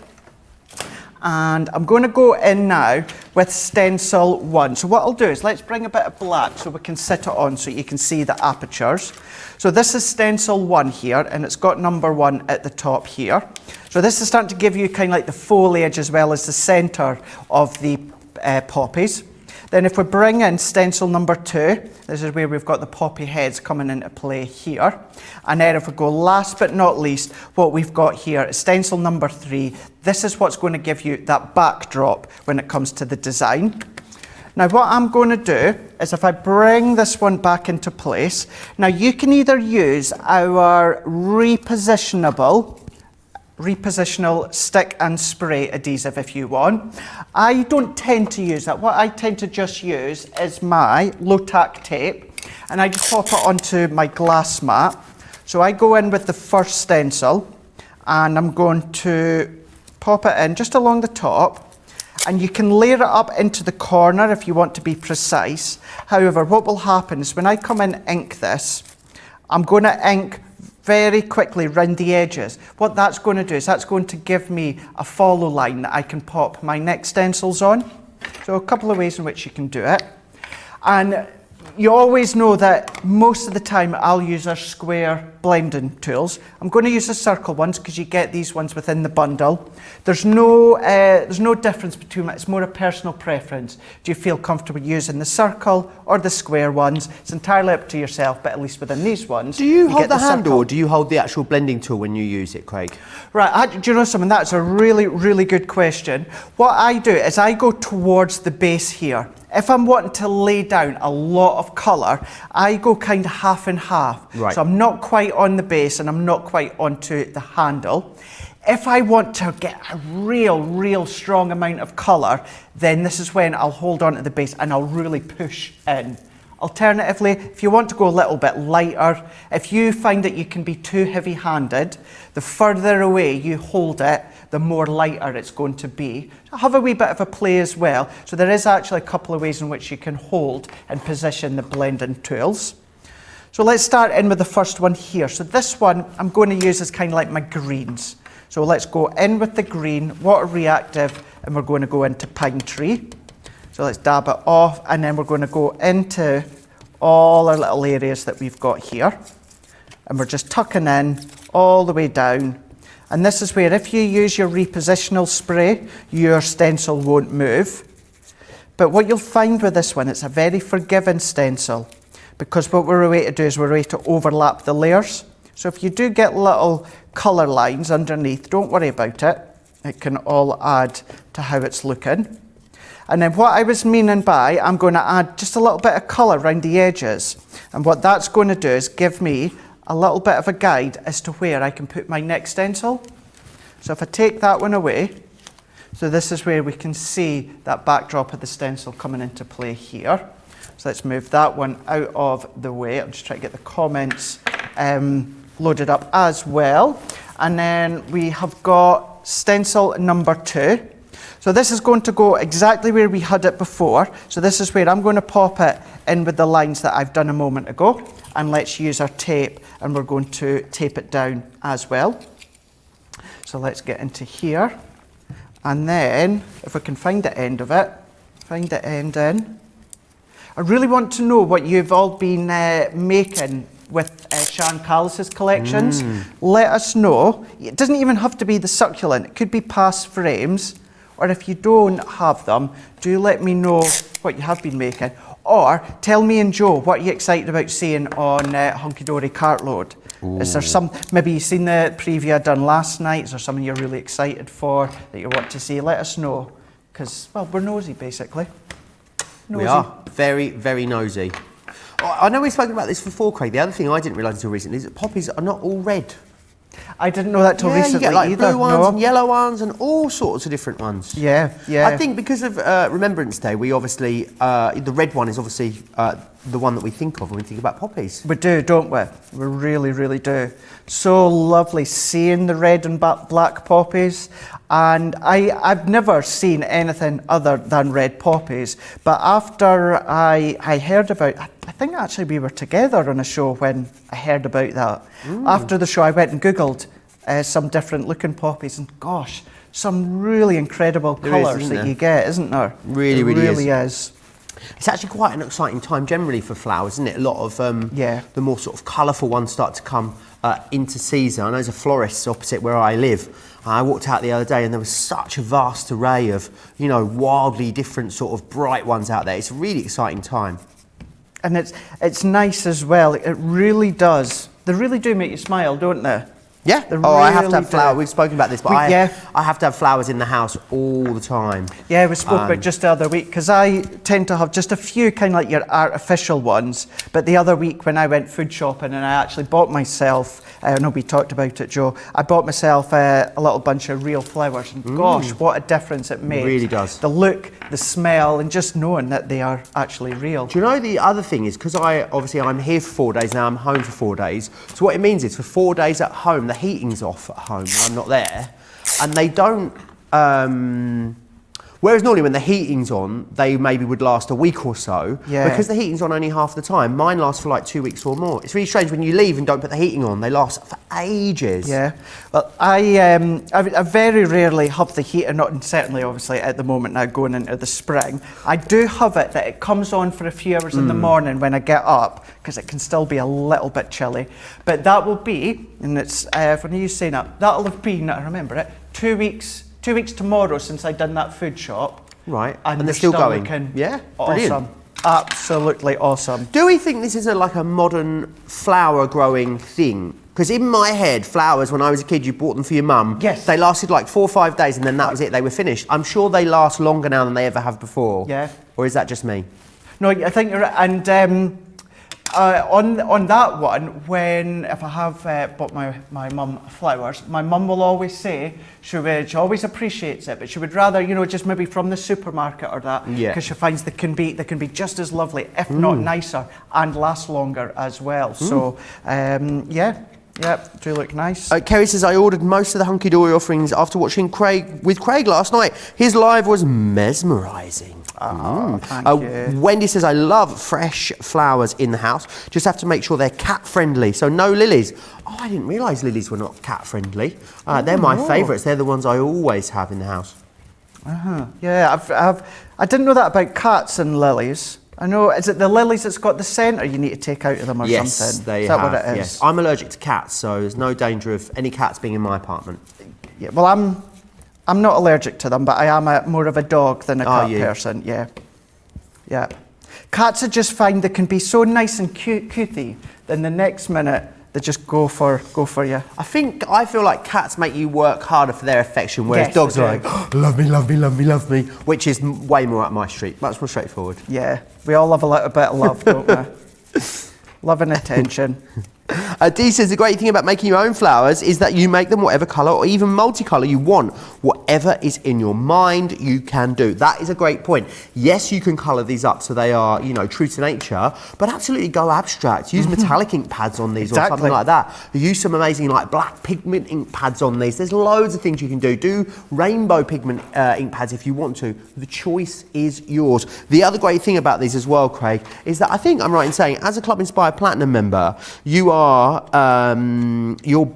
And I'm going to go in now with stencil 1. So what I'll do is let's bring a bit of black so we can sit it on so you can see the apertures. So this is stencil 1 here, and it's got number 1 at the top here. So this is starting to give you kind of like the foliage as well as the centre of the poppies. Then if we bring in stencil number 2, this is where we've got the poppy heads coming into play here. And then if we go last but not least, what we've got here is stencil number 3. This is what's going to give you that backdrop when it comes to the design. Now what I'm going to do is if I bring this one back into place, now you can either use our repositional stick and spray adhesive if you want. I don't tend to use that. What I tend to just use is my low tack tape, and I just pop it onto my glass mat. So I go in with the first stencil, and I'm going to pop it in just along the top, and you can layer it up into the corner if you want to be precise. However, what will happen is when I come in and ink this, I'm going to ink very quickly round the edges. What that's going to do is that's going to give me a follow line that I can pop my next stencils on. So a couple of ways in which you can do it. And you always know that most of the time I'll use our square blending tools. I'm going to use the circle ones because you get these ones within the bundle. There's no difference between it. It's more a personal preference. Do you feel comfortable using the circle or the square ones? It's entirely up to yourself, but at least within these ones. Do you hold the handle circle. or do you hold the actual blending tool when you use it, Craig? Right, do you know something? That's a really, really good question. What I do is I go towards the base here. If I'm wanting to lay down a lot of colour, I go kind of half and half. Right. So I'm not quite on the base and I'm not quite onto the handle. If I want to get a real strong amount of colour, then this is when I'll hold on to the base and I'll really push in. Alternatively, if you want to go a little bit lighter, if you find that you can be too heavy-handed, the further away you hold it, the more lighter it's going to be. So have a wee bit of a play as well. So there is actually a couple of ways in which you can hold and position the blending tools. So let's start in with the first one here. So this one I'm going to use as kind of like my greens. So let's go in with the green, water reactive, and we're going to go into pine tree. So let's dab it off, and then we're going to go into all our little areas that we've got here. And we're just tucking in all the way down. And this is where if you use your repositional spray, your stencil won't move. But what you'll find with this one, it's a very forgiving stencil, because what we're away to do is we're away to overlap the layers. So if you do get little colour lines underneath, don't worry about it. It can all add to how it's looking. And then what I was meaning by, I'm going to add just a little bit of colour around the edges. And what that's going to do is give me a little bit of a guide as to where I can put my next stencil. So if I take that one away, so this is where we can see that backdrop of the stencil coming into play here. So let's move that one out of the way. I'll just try to get the comments loaded up as well. And then we have got stencil number 2. So this is going to go exactly where we had it before. So this is where I'm going to pop it in with the lines that I've done a moment ago. And let's use our tape, and we're going to tape it down as well. So let's get into here. And then, if we can find the end of it, find the end in. I really want to know what you've all been making with Sharon Callis's collections. Let us know. It doesn't even have to be the succulent. It could be past frames. Or if you don't have them, do let me know what you have been making. Or tell me and Joe what you're excited about seeing on Hunky-Dory Cartload. Is there some, maybe you've seen the preview I done last night, is there something you're really excited for that you want to see? Let us know, because, well, we're nosy basically. Nosy. We are very, very nosy. I know we've spoken about this before, Craig. The other thing I didn't realise until recently is that poppies are not all red. I didn't know that till recently you get like either. blue ones and yellow ones and all sorts of different ones. Yeah. I think because of Remembrance Day, we obviously, the red one is obviously the one that we think of when we think about poppies. We do, don't we? We really, really do. So lovely seeing the red and black poppies. And I've never seen anything other than red poppies. But after I heard about, I think actually we were together on a show when I heard about that. After the show, I went and Googled some different looking poppies, and gosh, some really incredible colours that you get, isn't there? Really is. It's actually quite an exciting time generally for flowers, isn't it? A lot of the more sort of colourful ones start to come into season. I know there's a florist opposite where I live. I walked out the other day and there was such a vast array of, you know, wildly different sort of bright ones out there. It's a really exciting time. And it's nice as well. It really does. They really do make you smile, don't they? Yeah. They I have to really have flowers. do. We've spoken about this, but I have to have flowers in the house all the time. Yeah, we spoke about just the other week, because I tend to have just a few kind of like your artificial ones, but the other week when I went food shopping and I actually bought myself, I know we talked about it, Joe, I bought myself a little bunch of real flowers, and gosh, what a difference it makes. It really does. The look, the smell, and just knowing that they are actually real. Do you know the other thing is, because I'm here for 4 days now, I'm home for 4 days, so what it means is for 4 days at home, the heating's off at home when I'm not there, and they don't, whereas normally when the heating's on, they maybe would last a week or so. Yeah. Because the heating's on only half the time, mine lasts for like 2 weeks or more. It's really strange when you leave and don't put the heating on, they last for ages. Yeah, well, I very rarely have the heater, not certainly obviously at the moment now going into the spring. I do have it that it comes on for a few hours in the morning when I get up, because it can still be a little bit chilly. But that will be, and it's, when you say that, that'll have been, I remember it, 2 weeks tomorrow since I'd done that food shop. Right, And they're still going. Looking Yeah, brilliant. awesome. Absolutely awesome. Do we think this is like a modern flower growing thing? Because in my head, flowers, when I was a kid, you bought them for your mum. Yes. They lasted like 4 or 5 days and then that was it, they were finished. I'm sure they last longer now than they ever have before. Yeah. Or is that just me? No, I think you're right. And on that one, if I have bought my mum flowers, my mum will always say she always appreciates it, but she would rather, just maybe from the supermarket or that, because she finds they can be just as lovely, if not nicer, and last longer as well. So, do look nice. Kerry says, I ordered most of the Hunky-Dory offerings after watching Craig last night. His live was mesmerising. Thank you. Wendy says, I love fresh flowers in the house. Just have to make sure they're cat friendly. So no lilies. Oh, I didn't realise lilies were not cat friendly. They're my favourites. They're the ones I always have in the house. Yeah, I didn't know that about cats and lilies. I know, is it the lilies that's got the centre you need to take out of them or something? Yes, they is that have, what it is? yes. I'm allergic to cats, so there's no danger of any cats being in my apartment. Yeah, well, I'm not allergic to them, but I am more of a dog than a cat person, yeah. Yeah. Cats I just find they can be so nice and cutey, then the next minute they just go for you. I feel like cats make you work harder for their affection, whereas Yes, dogs they are do. like, love me, love me, love me, love me, which is way more up my street, much more straightforward. Yeah, we all have a little bit of love, don't we? Love and attention. Dee says the great thing about making your own flowers is that you make them whatever colour or even multicolour you want. Whatever is in your mind, you can do. That is a great point. Yes, you can colour these up so they are, true to nature, but absolutely go abstract. Use metallic ink pads on these or something like that. Use some amazing black pigment ink pads on these. There's loads of things you can do. Do rainbow pigment ink pads if you want to. The choice is yours. The other great thing about these as well, Craig, is that I think I'm right in saying, as a Club Inspired Platinum member, you're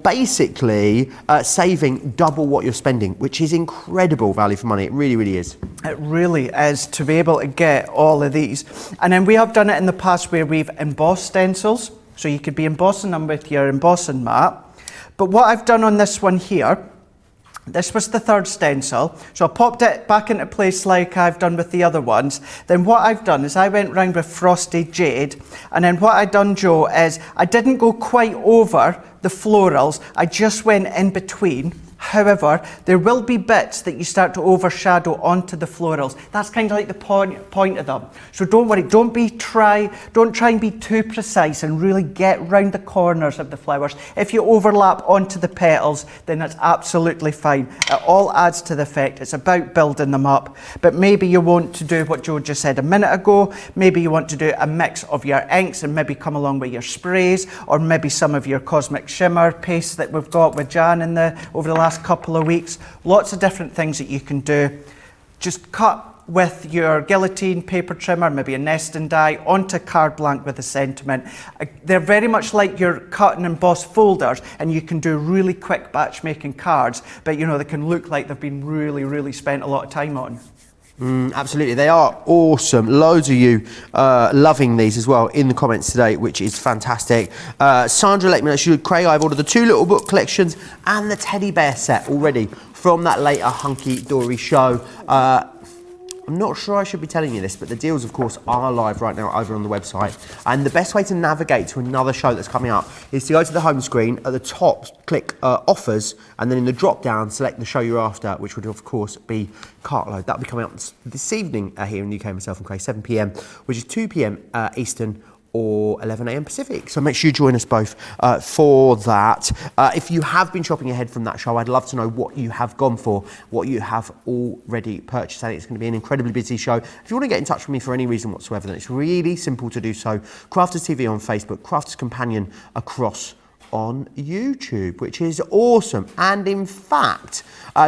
basically saving double what you're spending, which is incredible value for money. It really, really is. It really is, to be able to get all of these. And then we have done it in the past where we've embossed stencils, so you could be embossing them with your embossing mat. But what I've done on this one here, this was the third stencil, so I popped it back into place like I've done with the other ones. Then what I've done is I went round with Frosted Jade, and then what I've done, Joe, is I didn't go quite over the florals, I just went in between. However, there will be bits that you start to overshadow onto the florals. That's kind of like the point of them. So don't worry, don't try and be too precise and really get round the corners of the flowers. If you overlap onto the petals, then that's absolutely fine. It all adds to the effect. It's about building them up. But maybe you want to do what Joe just said a minute ago. Maybe you want to do a mix of your inks and maybe come along with your sprays, or maybe some of your Cosmic Shimmer paste that we've got with Jan over the last couple of weeks. Lots of different things that you can do. Just cut with your guillotine paper trimmer, maybe a nesting die, onto card blank with a sentiment. They're very much like your cut and emboss folders, and you can do really quick batch making cards, but they can look like they've been really, really spent a lot of time on. Absolutely, they are awesome. Loads of you loving these as well in the comments today, which is fantastic. Sandra let me know, Craig, I've ordered the 2 little book collections and the teddy bear set already from that later Hunky-Dory show. I'm not sure I should be telling you this, but the deals, of course, are live right now over on the website. And the best way to navigate to another show that's coming up is to go to the home screen. At the top, click offers, and then in the drop down, select the show you're after, which would, of course, be Cartload. That'll be coming up this evening here in the UK, myself and Craig, 7 p.m, which is 2 p.m. Eastern, or 11 a.m. Pacific. So make sure you join us both for that. If you have been shopping ahead from that show, I'd love to know what you have gone for, what you have already purchased. I think it's going to be an incredibly busy show. If you want to get in touch with me for any reason whatsoever, then it's really simple to do so. Crafters TV on Facebook, Crafters Companion across on YouTube, which is awesome. And in fact,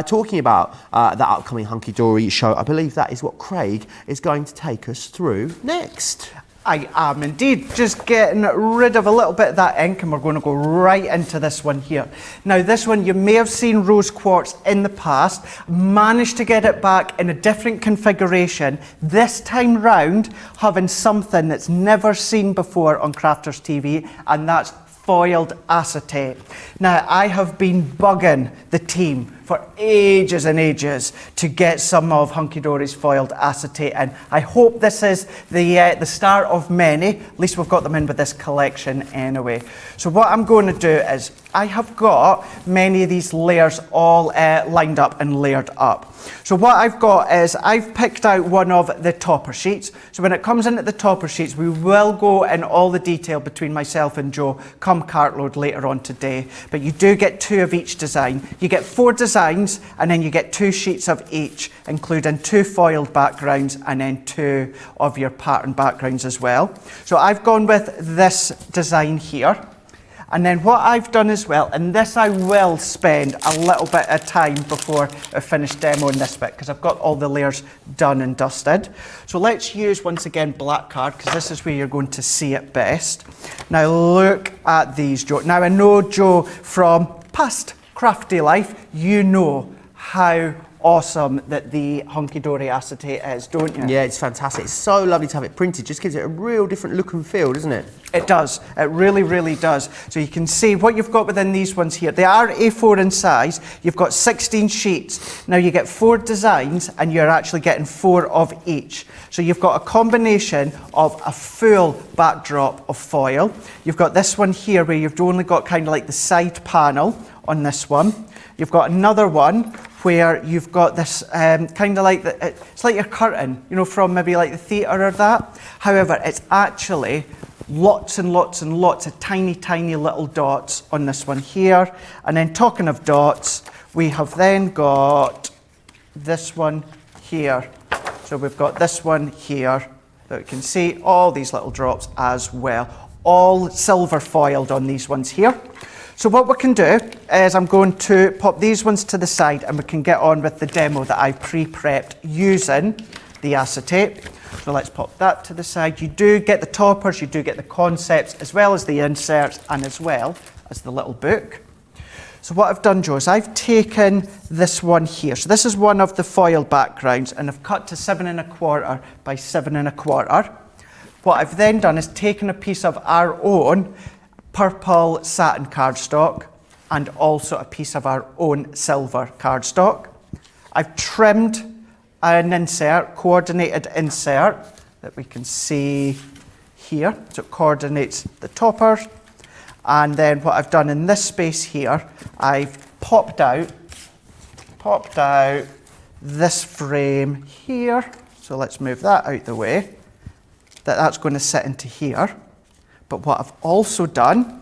talking about that upcoming Hunky-Dory show, I believe that is what Craig is going to take us through next. I am indeed, just getting rid of a little bit of that ink, and we're going to go right into this one here. Now this one, you may have seen rose quartz in the past, managed to get it back in a different configuration, this time round having something that's never seen before on Crafters TV, and that's foiled acetate. Now I have been bugging the team for ages and ages to get some of Hunky-Dory's foiled acetate in. I hope this is the start of many. At least we've got them in with this collection anyway. So what I'm going to do is, I have got many of these layers all lined up and layered up. So what I've got is, I've picked out one of the topper sheets. So when it comes into the topper sheets, we will go in all the detail between myself and Joe come cartload later on today. But you do get 2 of each design. You get 4 designs, and then you get 2 sheets of each, including 2 foiled backgrounds and then 2 of your pattern backgrounds as well. So I've gone with this design here. And then what I've done as well, and this I will spend a little bit of time before I finish demoing this bit, because I've got all the layers done and dusted. So let's use, once again, black card, because this is where you're going to see it best. Now look at these, Joe. Now I know, Joe, from past crafty life, you know how awesome that the Hunky-Dory acetate is, don't you? Yeah, it's fantastic. It's so lovely to have it printed. Just gives it a real different look and feel, doesn't it? It does. It really, really does. So you can see what you've got within these ones here. They are A4 in size. You've got 16 sheets. Now you get 4 designs, and you're actually getting 4 of each. So you've got a combination of a full backdrop of foil. You've got this one here where you've only got kind of like the side panel on this one. You've got another one where you've got this kind of like, it's like your curtain, you know, from maybe like the theatre or that. However, it's actually lots and lots and lots of tiny, tiny little dots on this one here. And then talking of dots, we have then got this one here. So we've got this one here that we can see all these little drops as well. All silver foiled on these ones here. So what we can do is, I'm going to pop these ones to the side, and we can get on with the demo that I pre-prepped using the acetate. So let's pop that to the side. You do get the toppers, you do get the concepts, as well as the inserts, and as well as the little book. So what I've done, Joe, is I've taken this one here. So this is one of the foil backgrounds, and I've cut to 7 1/4 by 7 1/4. What I've then done is taken a piece of our own purple satin cardstock, and also a piece of our own silver cardstock. I've trimmed an insert, coordinated insert, that we can see here. So it coordinates the topper. And then what I've done in this space here, I've popped out this frame here. So let's move that out the way. That's going to sit into here. But what I've also done,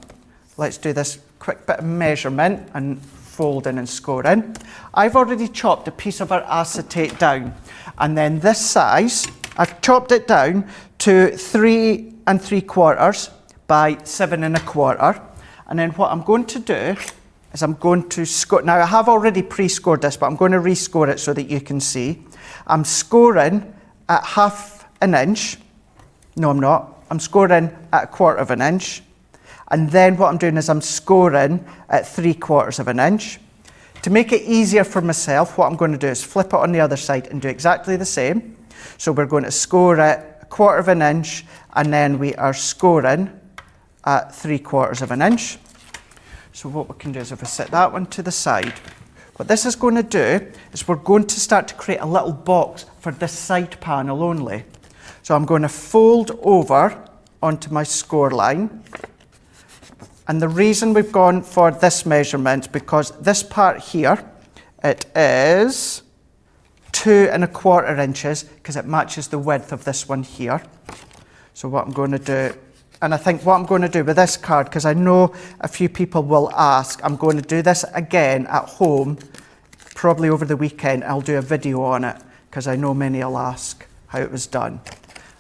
let's do this quick bit of measurement and folding and scoring. I've already chopped a piece of our acetate down, and then this size, I've chopped it down to 3 3/4 by 7 1/4. And then what I'm going to do is I'm going to score. Now I have already pre-scored this, but I'm going to rescore it so that you can see. I'm scoring at 1/2 inch. No, I'm not. I'm scoring at 1/4 inch. And then what I'm doing is I'm scoring at 3/4 inch. To make it easier for myself, what I'm going to do is flip it on the other side and do exactly the same. So we're going to score at 1/4 inch, and then we are scoring at 3/4 inch. So what we can do is, if we set that one to the side, What this is going to do is we're going to start to create a little box for this side panel only. So I'm going to fold over onto my score line. And the reason we've gone for this measurement, because this part here, it is 2 1/4 inches, because it matches the width of this one here. So what I'm going to do, and I think what I'm going to do with this card, because I know a few people will ask, I'm going to do this again at home, probably over the weekend. I'll do a video on it, because I know many will ask how it was done.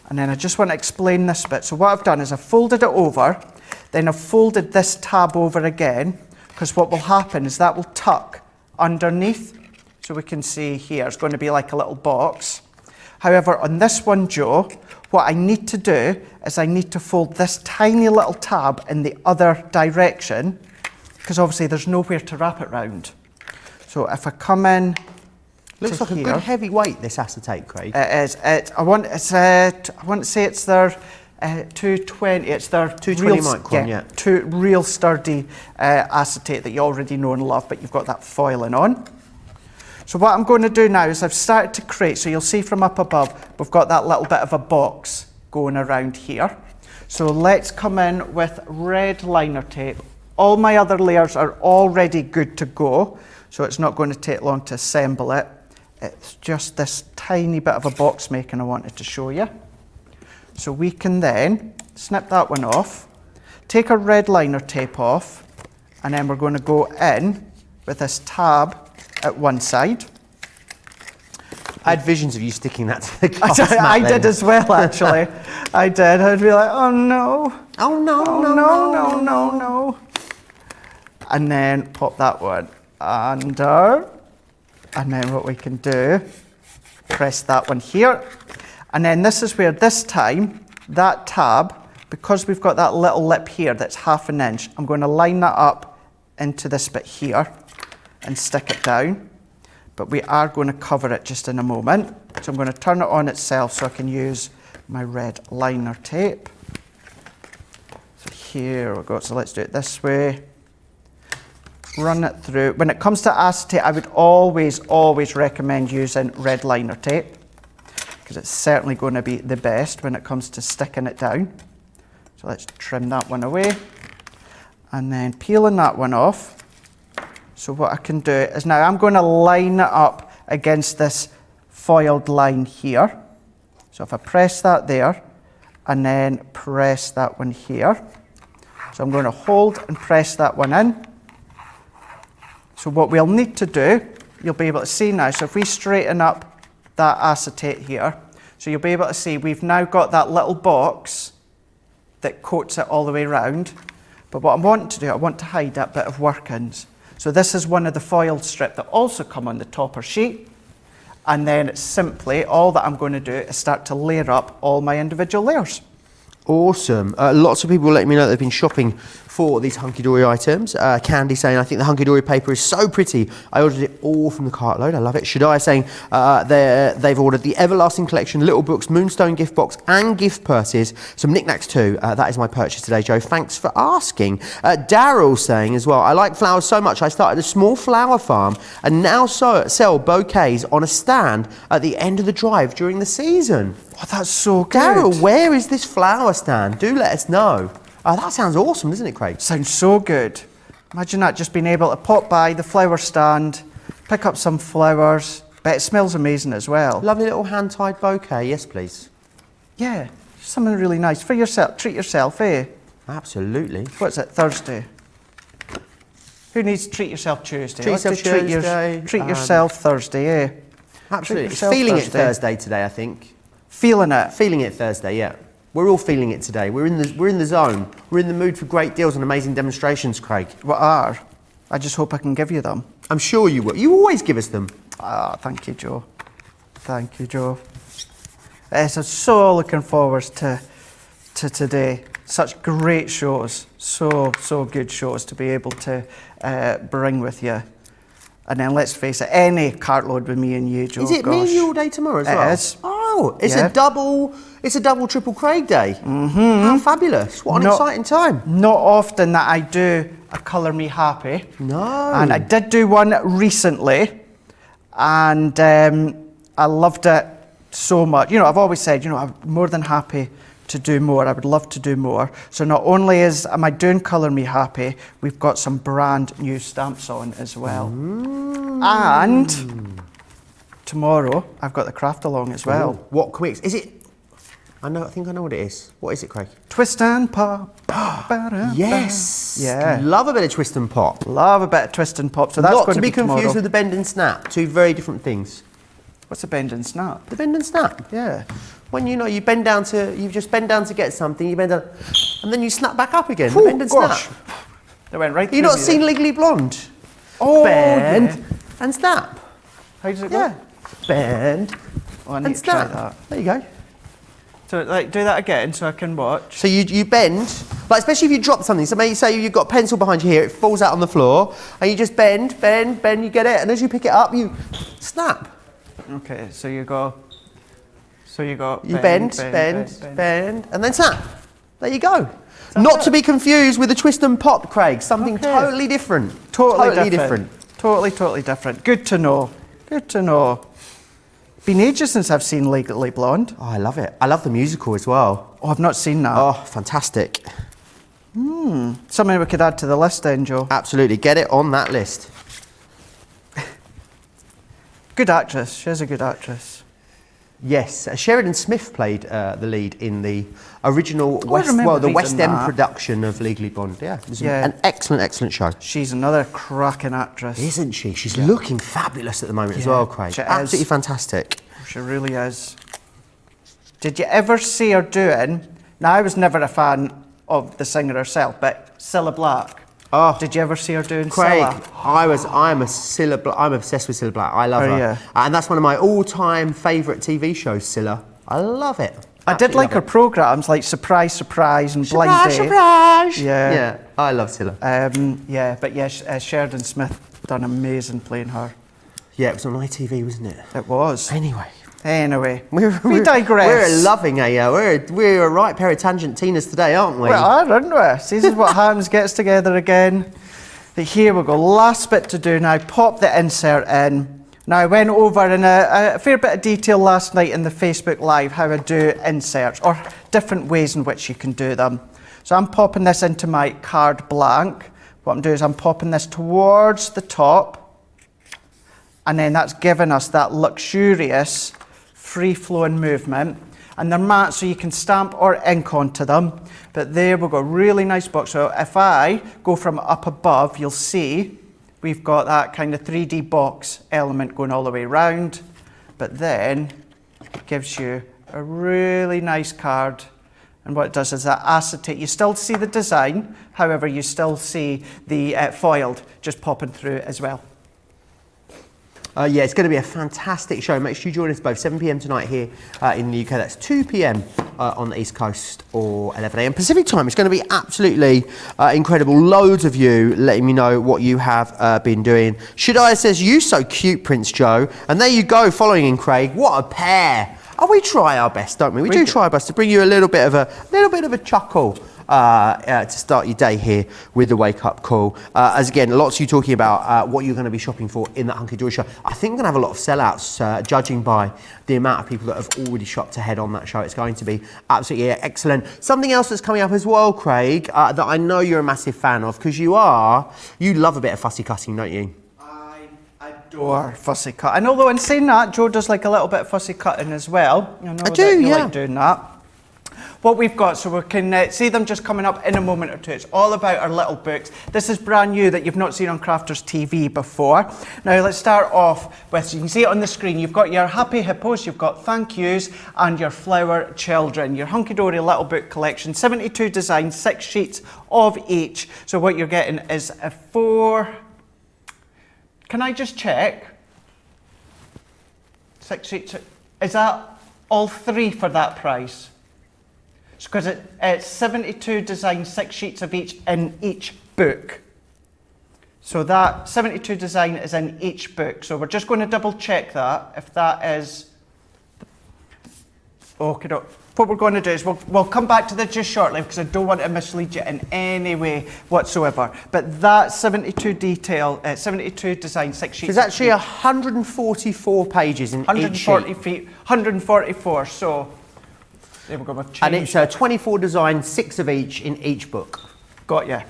And then I just want to explain this bit. So what I've done is I've folded it over, then I've folded this tab over again, because what will happen is that will tuck underneath. So we can see here, it's going to be like a little box. However, on this one, Joe, what I need to do is I need to fold this tiny little tab in the other direction, because obviously there's nowhere to wrap it round. So if I come in, looks like here, a good heavy weight, this acetate, Craig. it is. I want to say it's their 220. It's their 220 micron, yeah. Real sturdy acetate that you already know and love, but you've got that foiling on. So what I'm going to do now is I've started to create, so you'll see from up above, we've got that little bit of a box going around here. So let's come in with red liner tape. All my other layers are already good to go, so it's not going to take long to assemble it. It's just this tiny bit of a box making I wanted to show you. So we can then snip that one off, take our red liner tape off, and then we're going to go in with this tab at one side. I had visions of you sticking that to the glass I did as well, actually. I did. I'd be like, oh no. Oh no, Oh no, no, no, no, no. And then pop that one under. And then what we can do, press that one here. And then this is where this time, that tab, because we've got that little lip here that's 1/2 inch, I'm going to line that up into this bit here and stick it down. But we are going to cover it just in a moment. So I'm going to turn it on itself so I can use my red liner tape. So here we go. So let's do it this way. Run it through. When it comes to acetate, I would always recommend using red liner tape, because it's certainly going to be the best when it comes to sticking it down. So let's trim that one away. And then peeling that one off. So what I can do is now I'm going to line it up against this foiled line here. So if I press that there and then press that one here. So I'm going to hold and press that one in. So what we'll need to do, you'll be able to see now, so if we straighten up that acetate here, so you'll be able to see we've now got that little box that coats it all the way around. But what I want to do, I want to hide that bit of workings. So this is one of the foiled strip that also come on the topper sheet. And then it's simply, all that I'm going to do is start to layer up all my individual layers. Awesome. Lots of people letting me know they've been shopping for these Hunky-Dory items. Candy saying, I think the Hunky-Dory paper is so pretty. I ordered it all from the cartload. I love it. Shadai saying they've ordered the Everlasting Collection, little books, Moonstone gift box and gift purses. Some knickknacks too. That is my purchase today, Joe. Thanks for asking. Daryl saying as well, I like flowers so much. I started a small flower farm and now sell bouquets on a stand at the end of the drive during the season. Oh, that's so good. Daryl, where is this flower stand? Do let us know. That sounds awesome, doesn't it, Craig? Sounds so good. Imagine that, just being able to pop by the flower stand, pick up some flowers. Bet it smells amazing as well. Lovely little hand-tied bouquet. Yes, please. Yeah, something really nice for yourself. Treat yourself, eh? Absolutely. What's it, Thursday? Who needs treat yourself Tuesday? Treat yourself Tuesday. Treat yourself Thursday, eh? Absolutely. Feeling it Thursday today, I think. Feeling it? Feeling it Thursday, yeah. We're all feeling it today. We're in the zone. We're in the mood for great deals and amazing demonstrations, Craig. We are. I just hope I can give you them. I'm sure you will. You always give us them. Ah, thank you, Joe. Thank you, Joe. So so looking forward to today. Such great shows. So good shows to be able to bring with you. And then let's face it, any cartload with me and you, Joe. Is it me and you all day tomorrow as well? It is. Oh, it's Yeah. a double triple Craig day. Mm-hmm. How fabulous. What an exciting time. Not often that I do a Colour Me Happy. No. And I did do one recently, and I loved it so much. You know, I've always said, you know, I'm more than happy to do more. I would love to do more. So not only am I doing Colour Me Happy, we've got some brand new stamps on as well. And tomorrow I've got the craft along as well. Ooh, what can we, is it? I think I know what it is. What is it, Craig? Twist and pop. Yes. Yeah. Love a bit of twist and pop. Love a bit of twist and pop. So that's Not going to be confused tomorrow. with the bend and snap. Two very different things. What's a bend and snap? The bend and snap. Yeah. When you just bend down to get something, you bend down, and then you snap back up again. Ooh, Bend and gosh. snap. They went right through You've not me seen then. Legally Blonde? Oh, Bend yeah. and snap. How does it go? Yeah. Bend Oh, I need and to try snap. that. There you go. So, like, do that again so I can watch. So you bend, like especially if you drop something. So maybe say you've got a pencil behind you here, it falls out on the floor, and you just bend, you get it, and as you pick it up, you snap. Okay, so you go. You bend, and then snap. There you go. Not to be confused with the twist and pop, Craig. Something Okay. totally different. Totally different. Totally different. Good to know. Good to know. Been ages since I've seen Legally Blonde. Oh, I love it. I love the musical as well. Oh, I've not seen that. Oh, fantastic. Something we could add to the list then, Joe. Absolutely. Get it on that list. Good actress. She's a good actress. Yes, Sheridan Smith played the lead in the original I remember the West reading End that. production of Legally Blonde. Yeah, it was Yeah. an excellent show. She's another cracking actress. Isn't she? She's looking fabulous at the moment as Yeah, well, Craig. she is. Absolutely fantastic. She really is. Did you ever see her doing? Now, I was never a fan of the singer herself, but Cilla Black. Oh. Did you ever see her doing Craig, Cilla? I'm obsessed with Cilla Black. I love her. yeah. And that's one of my all-time favourite TV shows, Cilla. I love it. I did like her programmes like Surprise, Surprise and Blind Date. Surprise! Yeah. Yeah, I love Cilla. Sheridan Smith done amazing playing her. Yeah, it was on ITV, wasn't it? It was. Anyway, We digress. We're loving we're a right pair of tangent Tinas today, aren't we? We are, aren't we? This is what happens, gets together again. But here we go, last bit to do now, pop the insert in. Now I went over in a fair bit of detail last night in the Facebook Live how I do inserts, or different ways in which you can do them. So I'm popping this into my card blank. What I'm doing is I'm popping this towards the top, and then that's giving us that luxurious free-flowing movement, and they're matte so you can stamp or ink onto them. But there we've got a really nice box. So if I go from up above, you'll see we've got that kind of 3D box element going all the way around, but then it gives you a really nice card. And what it does is that acetate, you still see the design, however you still see the foiled just popping through as well. Yeah, it's going to be a fantastic show. Make sure you join us both 7 p.m. tonight here in the UK. That's 2 p.m. On the East Coast, or 11 a.m. Pacific time. It's going to be absolutely incredible. Loads of you letting me know what you have been doing. Shadaya says, "You so cute, Prince Joe." And there you go, following in Craig. What a pair. Oh, we try our best, don't we? We do try our best to bring you a little bit of a chuckle. To start your day here with the wake up call. As again, lots of you talking about what you're going to be shopping for in that Hunky-Dory show. I think we're going to have a lot of sellouts, judging by the amount of people that have already shopped ahead on that show. It's going to be absolutely excellent. Something else that's coming up as well, Craig, that I know you're a massive fan of, because you love a bit of fussy cutting, don't you? I adore fussy cut. And although in saying that, Joe does like a little bit of fussy cutting as well. I do, yeah. Like doing that. What we've got, so we can see them just coming up in a moment or two. It's all about our little books. This is brand new that you've not seen on Crafters TV before. Now let's start off with, you can see it on the screen, you've got your happy hippos, you've got thank yous, and your flower children. Your Hunky-Dory little book collection, 72 designs, 6 sheets of each. So what you're getting is a 4, can I just check? 6 sheets, is that all 3 for that price? Because it's 72 designs, 6 sheets of each in each book. So that 72 design is in each book. So we're just going to double check that, if that is, okay, what we're going to do is we'll come back to this just shortly because I don't want to mislead you in any way whatsoever. But that 72 detail, 72 design, 6 sheets. There's actually 144 pages in each sheet. 144. So there we go. We've changed. And it's 24 designs, 6 of each in each book. Got you.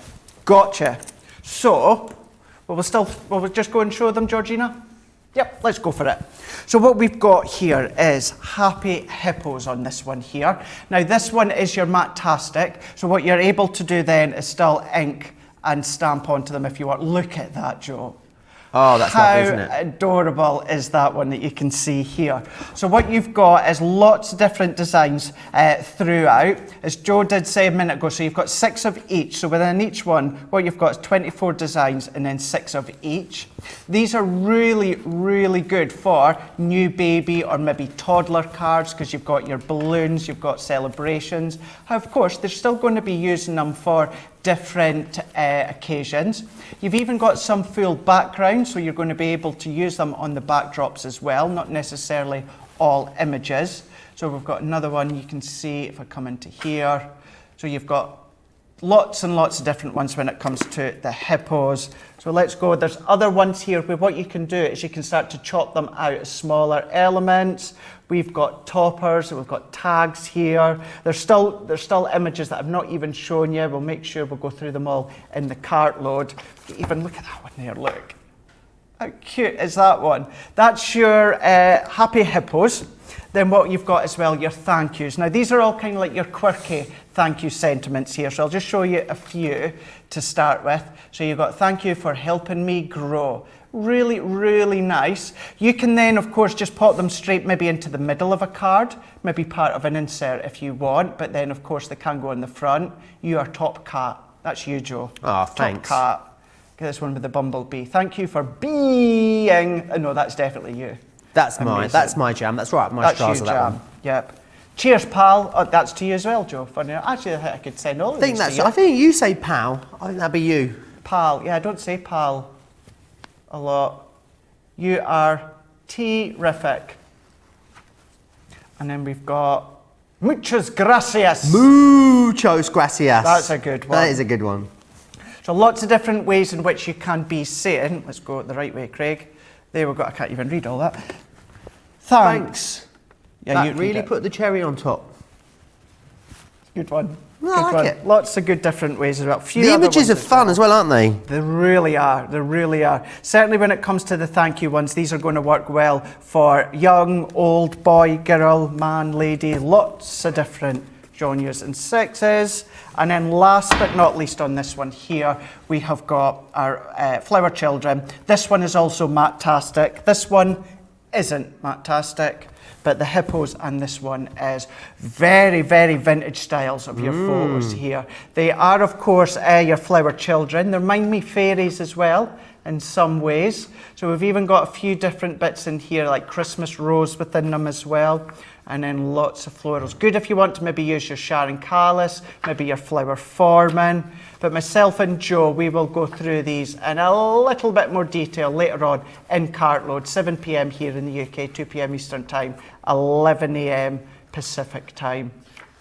Gotcha. So, we'll just go and show them, Georgina? Yep, let's go for it. So what we've got here is Happy Hippos on this one here. Now this one is your Matastic, so what you're able to do then is still ink and stamp onto them if you want. Look at that, Joe. Oh, that's lovely, isn't it? How adorable is that one that you can see here? So what you've got is lots of different designs throughout. As Joe did say a minute ago, so you've got 6 of each. So within each one, what you've got is 24 designs and then 6 of each. These are really, really good for new baby or maybe toddler cards because you've got your balloons, you've got celebrations. Of course, they're still going to be using them for different occasions. You've even got some full backgrounds, so you're going to be able to use them on the backdrops as well, not necessarily all images. So we've got another one you can see if I come into here. So you've got lots and lots of different ones when it comes to the hippos. So let's go. There's other ones here where what you can do is you can start to chop them out as smaller elements. We've got toppers, we've got tags here. There's still images that I've not even shown you. We'll make sure we'll go through them all in the cart load. Even look at that one there, look. How cute is that one? That's your Happy Hippos. Then what you've got as well, your thank yous. Now these are all kind of like your quirky thank you sentiments here. So I'll just show you a few to start with. So you've got thank you for helping me grow. Really, really nice. You can then, of course, just pop them straight maybe into the middle of a card, maybe part of an insert if you want, but then, of course, they can go in the front. You are top cat. That's you, Joe. Oh, thanks. Top cat. Get this one with the bumblebee. Thank you for being... no, that's definitely you. That's mine. That's my jam. That's right. My stars are that jam. one. Yep. Cheers, pal. Oh, that's to you as well, Joe. Funny. Actually, I think I could send all of these to you. I think you say pal. I think that'd be you. Pal. Yeah, I don't say pal a lot. You are terrific. And then we've got muchas gracias. Muchos gracias. That's a good one. That is a good one. So lots of different ways in which you can be saying, let's go the right way, Craig. There we go, I can't even read all that. Thanks. Yeah, that really put the cherry on top. Good one. I like it. Lots of good different ways as well. The images are fun as well, aren't they? They really are. They really are. Certainly when it comes to the thank you ones, these are going to work well for young, old, boy, girl, man, lady. Lots of different genres and sexes. And then last but not least on this one here, we have got our flower children. This one is also Matastic. This one isn't Matastic. But the hippos and this one is very, very vintage styles of your photos here. They are, of course, your flower children. They remind me fairies as well in some ways. So we've even got a few different bits in here, like Christmas rose within them as well. And then lots of florals. Good if you want to maybe use your Sharon Callis, maybe your flower foreman. But myself and Joe, we will go through these in a little bit more detail later on in Cartload, 7 p.m. here in the UK, 2 p.m. Eastern Time, 11 a.m. Pacific Time.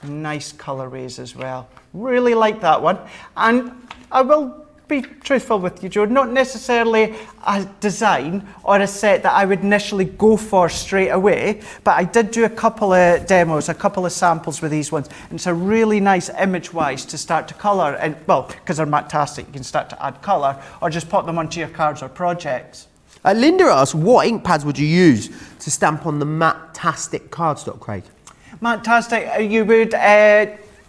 Nice colourways as well. Really like that one. And I will be truthful with you, Joe, not necessarily a design or a set that I would initially go for straight away, but I did do a couple of demos, a couple of samples with these ones, and it's a really nice image-wise to start to colour, and well, because they're Matastic, you can start to add colour, or just pop them onto your cards or projects. Linda asked, what ink pads would you use to stamp on the Matastic cardstock, Craig? Matastic, you would...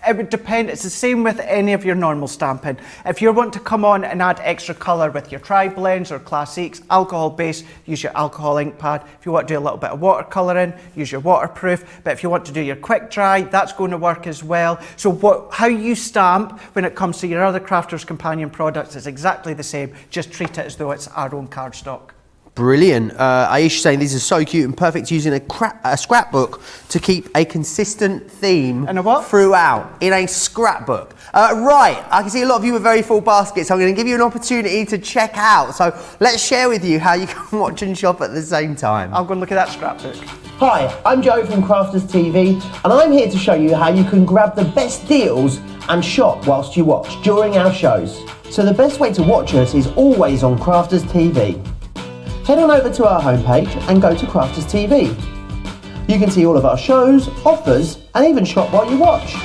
it would depend. It's the same with any of your normal stamping. If you want to come on and add extra colour with your tri-blends or classiques, alcohol base, use your alcohol ink pad. If you want to do a little bit of watercolouring, use your waterproof. But if you want to do your quick dry, that's going to work as well. So how you stamp when it comes to your other Crafters Companion products is exactly the same. Just treat it as though it's our own cardstock. Brilliant. Aisha saying these are so cute and perfect using a scrapbook to keep a consistent theme And a what? throughout. In a scrapbook. Right, I can see a lot of you with very full baskets, so I'm going to give you an opportunity to check out. So let's share with you how you can watch and shop at the same time. I'll go and look at that scrapbook. Hi, I'm Joe from Crafters TV, and I'm here to show you how you can grab the best deals and shop whilst you watch during our shows. So the best way to watch us is always on Crafters TV. Head on over to our homepage and go to Crafters TV. You can see all of our shows, offers, and even shop while you watch.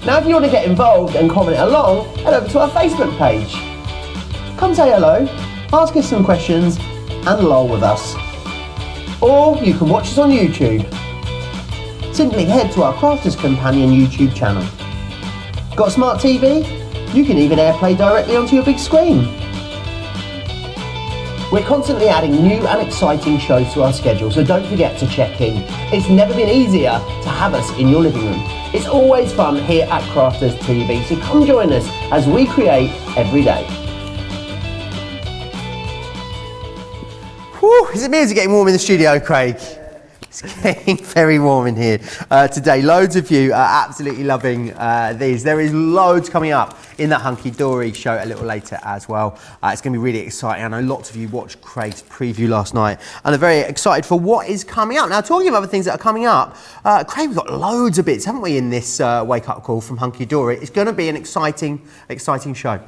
Now if you want to get involved and comment along, head over to our Facebook page. Come say hello, ask us some questions, and lol with us. Or you can watch us on YouTube. Simply head to our Crafters Companion YouTube channel. Got a smart TV? You can even AirPlay directly onto your big screen. We're constantly adding new and exciting shows to our schedule, so don't forget to check in. It's never been easier to have us in your living room. It's always fun here at Crafters TV, so come join us as we create every day. Whew, is it me or is it getting warm in the studio, Craig? It's getting very warm in here today. Loads of you are absolutely loving these. There is loads coming up in that Hunky-Dory show a little later as well. It's going to be really exciting. I know lots of you watched Craig's preview last night and are very excited for what is coming up. Now, talking of other things that are coming up, Craig, we've got loads of bits, haven't we, in this wake-up call from Hunky-Dory. It's going to be an exciting show.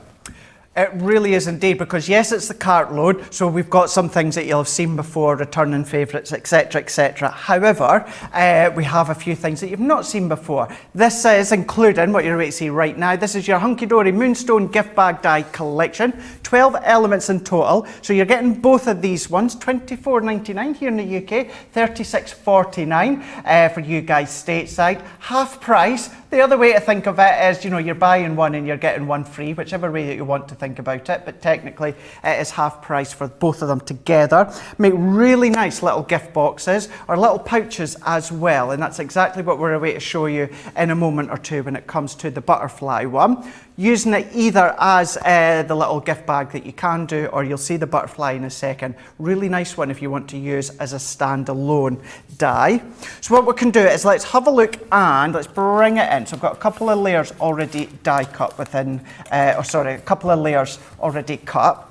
It really is indeed, because yes, it's the cart load, so we've got some things that you'll have seen before, returning favourites, etc, etc. However, we have a few things that you've not seen before. This is including what you're about to see right now. This is your Hunky-Dory Moonstone gift bag die collection, 12 elements in total. So you're getting both of these ones, $24.99 here in the UK, $36.49 for you guys stateside, half price. The other way to think of it is, you know, you're buying one and you're getting one free, whichever way that you want to think about it, but technically it is half price for both of them together. Make really nice little gift boxes or little pouches as well, and that's exactly what we're away to show you in a moment or two when it comes to the butterfly one. Using it either as the little gift bag that you can do, or you'll see the butterfly in a second. Really nice one if you want to use as a standalone die. So what we can do is let's have a look and let's bring it in. So I've got a couple of layers already die cut within, a couple of layers already cut.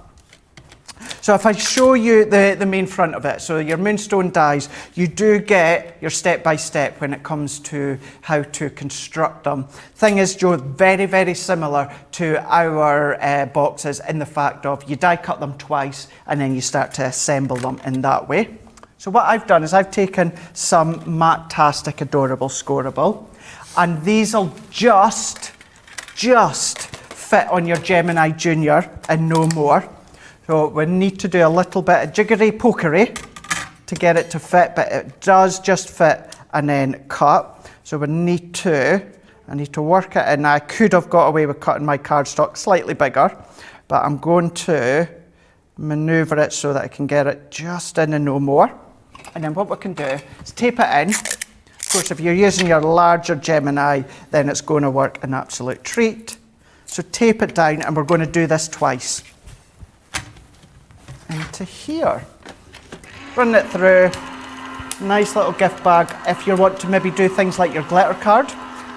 So if I show you the main front of it, so your Moonstone dies, you do get your step-by-step when it comes to how to construct them. Thing is, Joe, very, very similar to our boxes in the fact of you die cut them twice and then you start to assemble them in that way. So what I've done is I've taken some Matt-tastic Adorable Scoreable, and these will just fit on your Gemini Junior and no more. So we need to do a little bit of jiggery pokery to get it to fit, but it does just fit and then cut. So I need to work it in. Now, I could have got away with cutting my cardstock slightly bigger, but I'm going to maneuver it so that I can get it just in and no more. And then what we can do is tape it in. Of course, if you're using your larger Gemini, then it's going to work an absolute treat. So tape it down, and we're going to do this twice. Into here. Run it through. Nice little gift bag. If you want to maybe do things like your glitter card.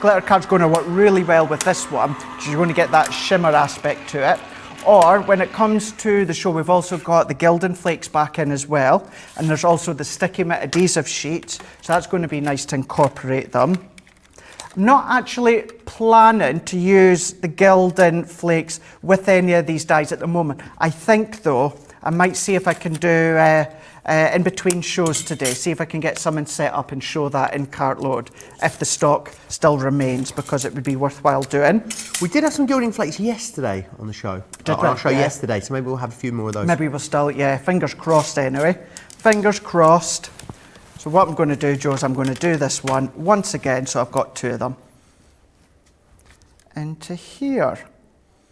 Glitter card's going to work really well with this one, because you're going to get that shimmer aspect to it. Or when it comes to the show, we've also got the Gilding Flakes back in as well. And there's also the sticky matte adhesive sheets. So that's going to be nice to incorporate them. I'm not actually planning to use the Gilding Flakes with any of these dies at the moment. I think though, I might see if I can do in between shows today, see if I can get something set up and show that in cart load if the stock still remains, because it would be worthwhile doing. We did have some Gilding Flakes yesterday on the show. On our show yesterday, so maybe we'll have a few more of those. Maybe we'll still, yeah, fingers crossed anyway. Fingers crossed. So what I'm going to do, Joe, is I'm going to do this one once again, so I've got two of them. Into here.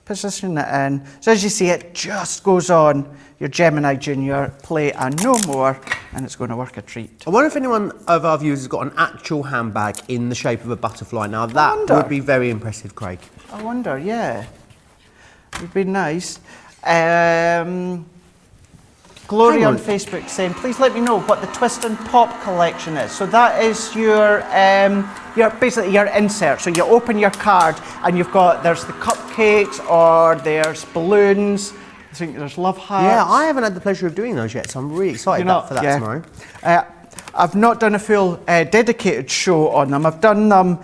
Position it in. So as you see, it just goes on your Gemini Junior plate and no more, and it's going to work a treat. I wonder if anyone of our viewers has got an actual handbag in the shape of a butterfly. Now that would be very impressive, Craig. I wonder, yeah. It would be nice. Glory Hang on on. Facebook saying, please let me know what the Twist and Pop collection is. So that is your basically your insert. So you open your card and there's the cupcakes or there's balloons. I think there's love hearts. Yeah, I haven't had the pleasure of doing those yet, so I'm really excited for that tomorrow. I've not done a full dedicated show on them. I've done them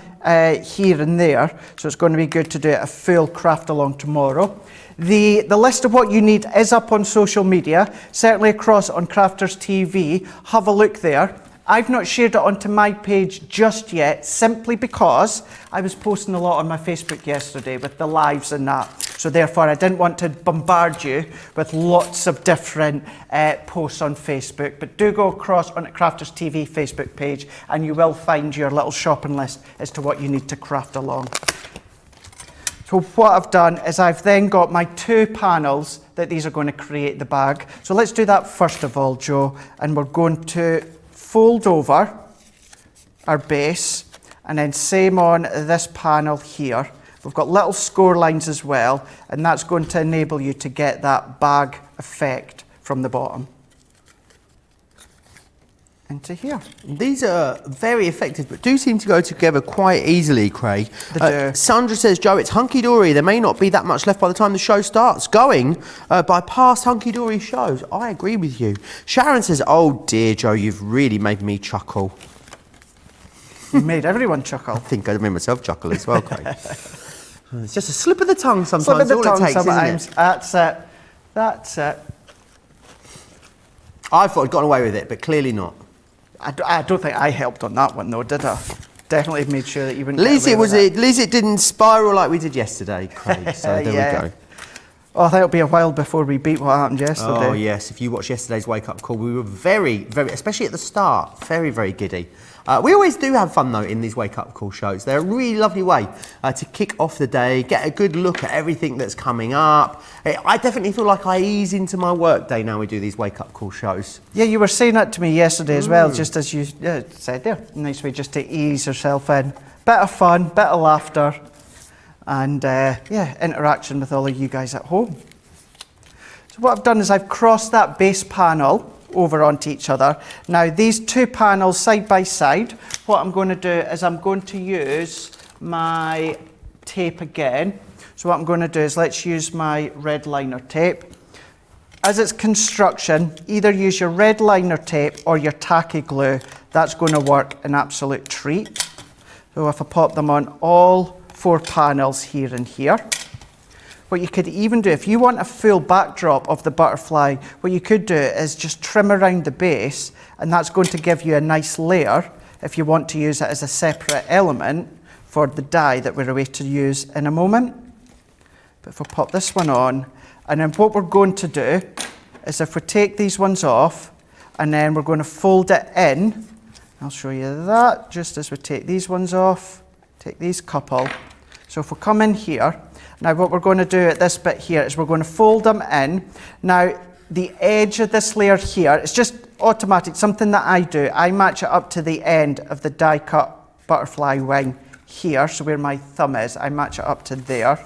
here and there, so it's going to be good to do a full craft along tomorrow. The list of what you need is up on social media, certainly across on Crafters TV. Have a look there. I've not shared it onto my page just yet, simply because I was posting a lot on my Facebook yesterday with the lives and that. So therefore, I didn't want to bombard you with lots of different posts on Facebook. But do go across on the Crafters TV Facebook page and you will find your little shopping list as to what you need to craft along. So what I've done is I've then got my 2 panels that these are going to create the bag. So let's do that first of all, Joe. And we're going to fold over our base and then same on this panel here. We've got little score lines as well, and that's going to enable you to get that bag effect from the bottom into here. These are very effective, but do seem to go together quite easily, Craig. They do. Sandra says, Joe, it's Hunky-Dory. There may not be that much left by the time the show starts. Going by past Hunky-Dory shows. I agree with you. Sharon says, oh dear, Joe, you've really made me chuckle. You made everyone chuckle. I think I made myself chuckle as well, Craig. It's just a slip of the tongue sometimes. Slip of the tongue all it takes, sometimes. isn't it? That's it. That's it. I thought I'd gotten away with it, but clearly not. I don't think I helped on that one though, did I? Definitely made sure that you wouldn't. At least it didn't spiral like we did yesterday, Craig. So there we go. Oh, I think it'll be a while before we beat what happened yesterday. Oh yes, if you watched yesterday's wake-up call, we were very, especially at the start, very, very giddy. We always do have fun though in these wake-up call shows. They're a really lovely way to kick off the day, get a good look at everything that's coming up. I definitely feel like I ease into my work day now we do these wake-up call shows. Yeah, you were saying that to me yesterday as well, just as you said there. Nice way just to ease yourself in. Bit of fun, bit of laughter, and interaction with all of you guys at home. So what I've done is I've crossed that base panel over onto each other. Now these 2 panels side by side, what I'm going to do is I'm going to use my tape again. So what I'm going to do is let's use my red liner tape. As it's construction, either use your red liner tape or your tacky glue. That's going to work an absolute treat. So if I pop them on all 4 panels here and here. What you could even do, if you want a full backdrop of the butterfly, what you could do is just trim around the base, and that's going to give you a nice layer if you want to use it as a separate element for the die that we're away to use in a moment. But if we pop this one on, and then what we're going to do is if we take these ones off, and then we're going to fold it in, I'll show you that, just as we take these ones off, take these couple. So if we come in here, now what we're going to do at this bit here is we're going to fold them in. Now the edge of this layer here, it's just automatic, something that I do. I match it up to the end of the die cut butterfly wing here, so where my thumb is, I match it up to there.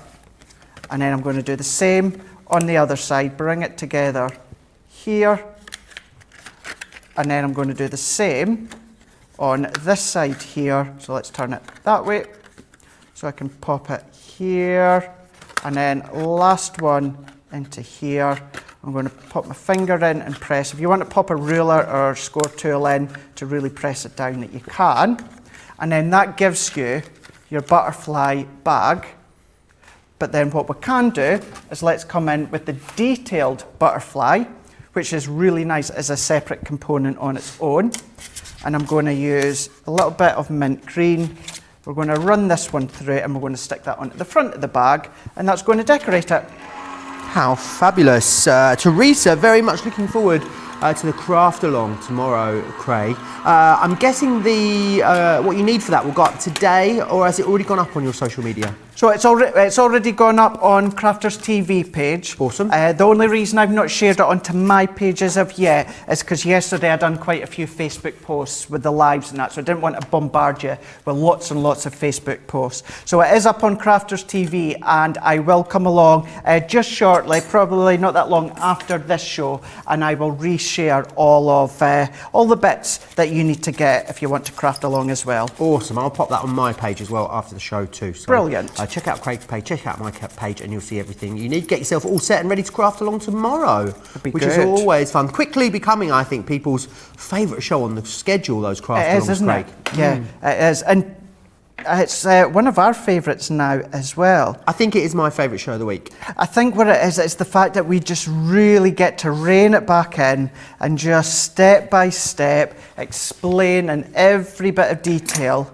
And then I'm going to do the same on the other side, bring it together here. And then I'm going to do the same on this side here. So let's turn it that way. So I can pop it here. And then last one into here. I'm going to pop my finger in and press. If you want to pop a ruler or score tool in to really press it down, that you can. And then that gives you your butterfly bag. But then what we can do is let's come in with the detailed butterfly, which is really nice as a separate component on its own. And I'm going to use a little bit of mint green. We're going to run this one through and we're going to stick that onto the front of the bag, and that's going to decorate it. How fabulous. Teresa, very much looking forward to the craft along tomorrow, Craig. I'm guessing the what you need for that will go up today, or has it already gone up on your social media? So it's already gone up on Crafters TV page. Awesome. The only reason I've not shared it onto my page as of yet is because yesterday I done quite a few Facebook posts with the lives and that, so I didn't want to bombard you with lots and lots of Facebook posts. So it is up on Crafters TV, and I will come along just shortly, probably not that long after this show, and I will reshare all the bits that you need to get if you want to craft along as well. Awesome. I'll pop that on my page as well after the show too. So, brilliant. Check out Craig's page, check out my page, and you'll see everything you need. Get yourself all set and ready to craft along tomorrow, which is always fun. Quickly becoming, I think, people's favourite show on the schedule, those craft alongs, It is, isn't Craig. it? Yeah, it is. And it's one of our favourites now as well. I think it is my favourite show of the week. I think what it is, it's the fact that we just really get to rein it back in and just step by step explain in every bit of detail.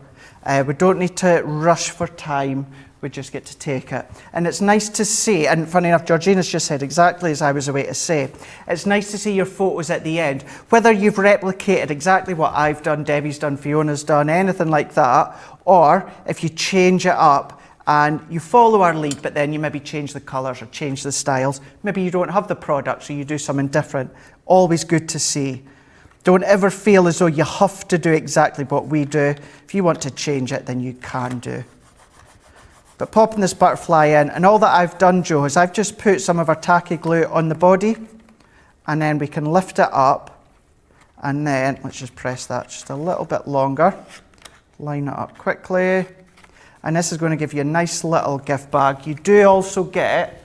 We don't need to rush for time. We just get to take it. And it's nice to see, and funny enough, Georgina's just said exactly as I was away to say, it's nice to see your photos at the end, whether you've replicated exactly what I've done, Debbie's done, Fiona's done, anything like that, or if you change it up and you follow our lead, but then you maybe change the colours or change the styles. Maybe you don't have the product, so you do something different. Always good to see. Don't ever feel as though you have to do exactly what we do. If you want to change it, then you can do. But popping this butterfly in, and all that I've done, Joe, is I've just put some of our tacky glue on the body, and then we can lift it up, and then let's just press that just a little bit longer, line it up quickly, and this is going to give you a nice little gift bag. You do also get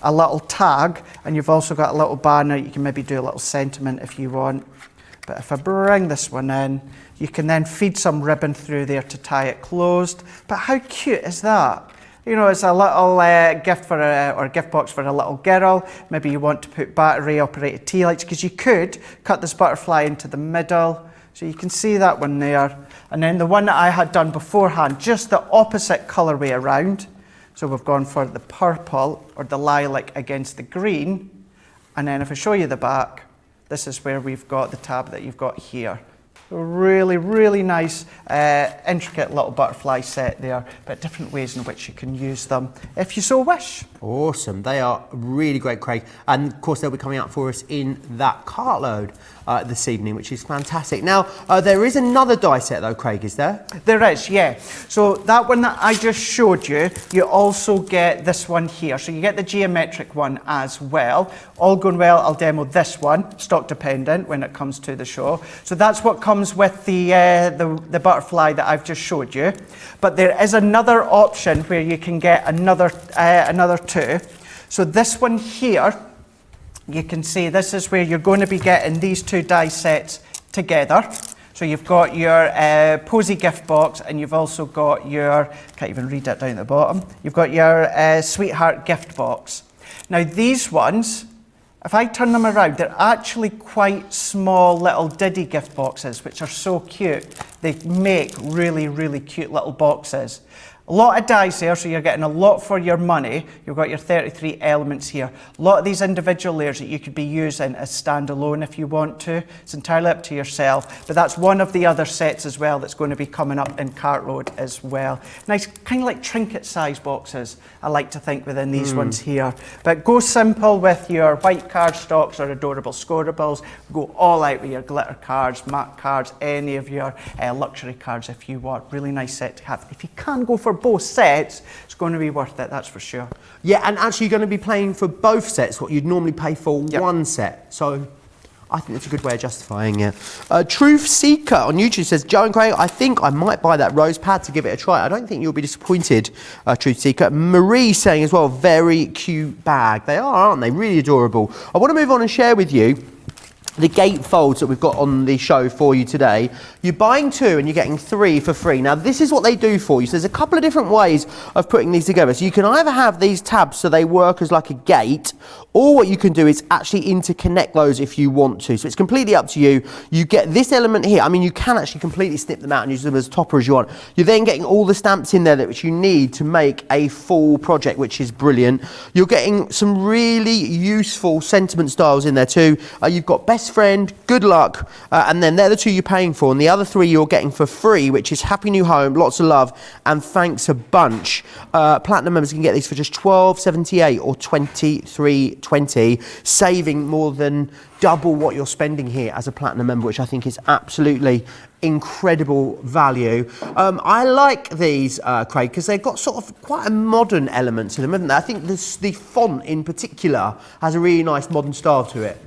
a little tag, and you've also got a little banner. You can maybe do a little sentiment if you want. But if I bring this one in, you can then feed some ribbon through there to tie it closed. But how cute is that? You know, it's a little gift for or gift box for a little girl. Maybe you want to put battery operated tea lights, because you could cut this butterfly into the middle. So you can see that one there. And then the one that I had done beforehand, just the opposite colourway around. So we've gone for the purple or the lilac against the green. And then if I show you the back, this is where we've got the tab that you've got here. Really, really nice, intricate little butterfly set there, but different ways in which you can use them if you so wish. Awesome. They are really great, Craig. And of course, they'll be coming out for us in that cartload this evening, which is fantastic. Now, there is another die set though, Craig, is there? There is, yeah. So that one that I just showed you, you also get this one here. So you get the geometric one as well. All going well, I'll demo this one, stock dependent, when it comes to the show. So that's what comes with the butterfly that I've just showed you. But there is another option where you can get another two. So this one here, you can see this is where you're going to be getting these two die sets together. So you've got your Posy gift box, and you've also got your, can't even read that down at the bottom, you've got your Sweetheart gift box. Now these ones, if I turn them around, they're actually quite small little Diddy gift boxes, which are so cute. They make really, really cute little boxes. A lot of dies there, so you're getting a lot for your money. You've got your 33 elements here. A lot of these individual layers that you could be using as standalone if you want to. It's entirely up to yourself. But that's one of the other sets as well that's going to be coming up in Cartload as well. Nice, kind of like trinket size boxes, I like to think, within these ones here. But go simple with your white cardstocks or adorable scorables. Go all out with your glitter cards, matte cards, any of your luxury cards if you want. Really nice set to have. If you can go for both sets, it's going to be worth it, that's for sure. Yeah, and actually you're going to be paying for both sets what you'd normally pay for one set. So I think it's a good way of justifying it. Truth Seeker on YouTube says, Joe and Craig, I think I might buy that rose pad to give it a try. I don't think you'll be disappointed, Truth Seeker. Marie saying as well, very cute bag. They are, aren't they? Really adorable. I want to move on and share with you the gate folds that we've got on the show for you today. You're buying 2 and you're getting 3 for free. Now this is what they do for you. So there's a couple of different ways of putting these together. So you can either have these tabs so they work as like a gate, or what you can do is actually interconnect those if you want to. So it's completely up to you. You get this element here. I mean, you can actually completely snip them out and use them as topper as you want. You're then getting all the stamps in there that which you need to make a full project, which is brilliant. You're getting some really useful sentiment styles in there too. You've got best best friend, good luck, and then they're the two you're paying for, and the other three you're getting for free, which is Happy New Home, lots of love, and thanks a bunch. Platinum members can get these for just $12.78 or $23.20, saving more than double what you're spending here as a Platinum member, which I think is absolutely incredible value. I like these, Craig, because they've got sort of quite a modern element to them, haven't they? I think the font in particular has a really nice modern style to it.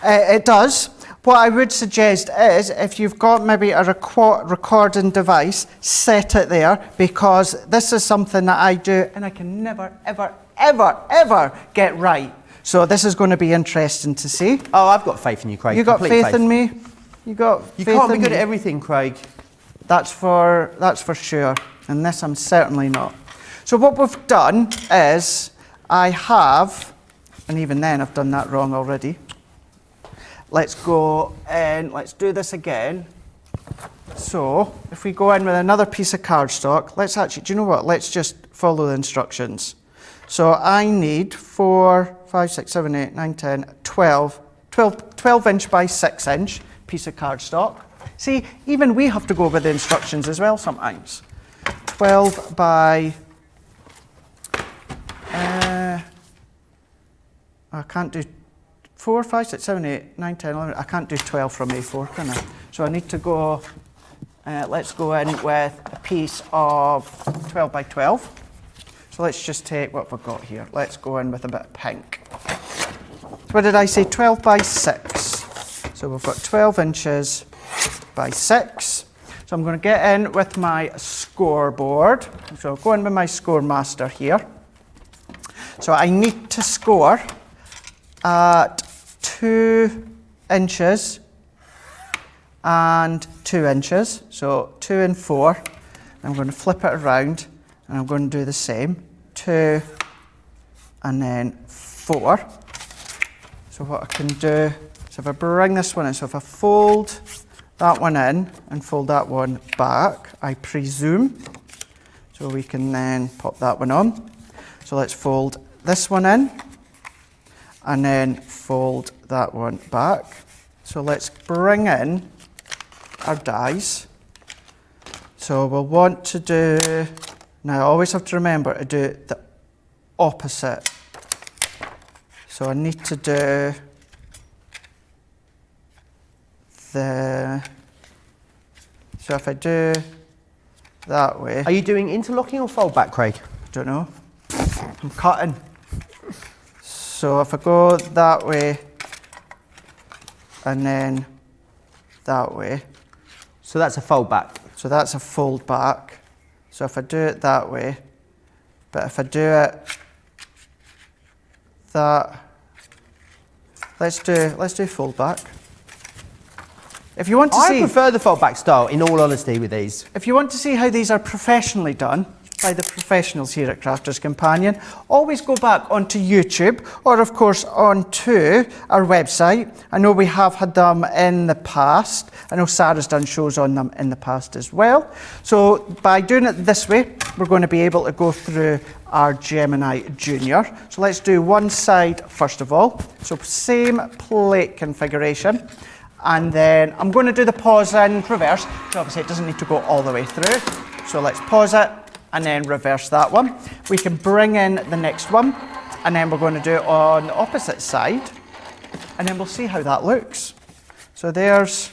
It does. What I would suggest is, if you've got maybe a recording device, set it there, because this is something that I do and I can never, ever, ever, ever get right. So this is going to be interesting to see. Oh, I've got faith in you, Craig. You got faith in me? You can't be good at everything, Craig. That's for sure. And this I'm certainly not. So what we've done is, I have, and even then I've done that wrong already. Let's go and let's do this again. So if we go in with another piece of cardstock, let's actually, do you know what? Let's just follow the instructions. So I need 4, 5, 6, 7, 8, 9, 10, 12 inch by 6 inch piece of cardstock. See, even we have to go with the instructions as well sometimes. 12 by, I can't do 4, 5, 6, 7, 8, 9, 10, 11. I can't do 12 from A4, can I? So I need to go, let's go in with a piece of 12 by 12. So let's just take what we've got here. Let's go in with a bit of pink. So what did I say? 12 by 6. So we've got 12 inches by 6. So I'm going to get in with my scoreboard. So I'll go in with my score master here. So I need to score at 2 inches and 2 inches. So 2 and 4. I'm going to flip it around and I'm going to do the same. 2 and then 4. So what I can do, so if I bring this one in, so if I fold that one in and fold that one back, I presume, so we can then pop that one on. So let's fold this one in and then fold that one back. So let's bring in our dies. So we'll want to do, now I always have to remember to do the opposite. So I need to do so if I do that way. Are you doing interlocking or fold back, Craig? Don't know. I'm cutting. So if I go that way and then that way. So that's a fold back. So that's a fold back. So if I do it that way, but if I do it that, let's do fold back. If you want to see, I prefer the fold back style, in all honesty, with these. If you want to see how these are professionally done by the professionals here at Crafters Companion, always go back onto YouTube or of course onto our website. I know we have had them in the past. I know Sarah's done shows on them in the past as well. So by doing it this way, we're going to be able to go through our Gemini Junior. So let's do one side first of all. So same plate configuration. And then I'm going to do the pause in reverse. So obviously it doesn't need to go all the way through. So let's pause it and then reverse that one. We can bring in the next one and then we're going to do it on the opposite side and then we'll see how that looks. So there's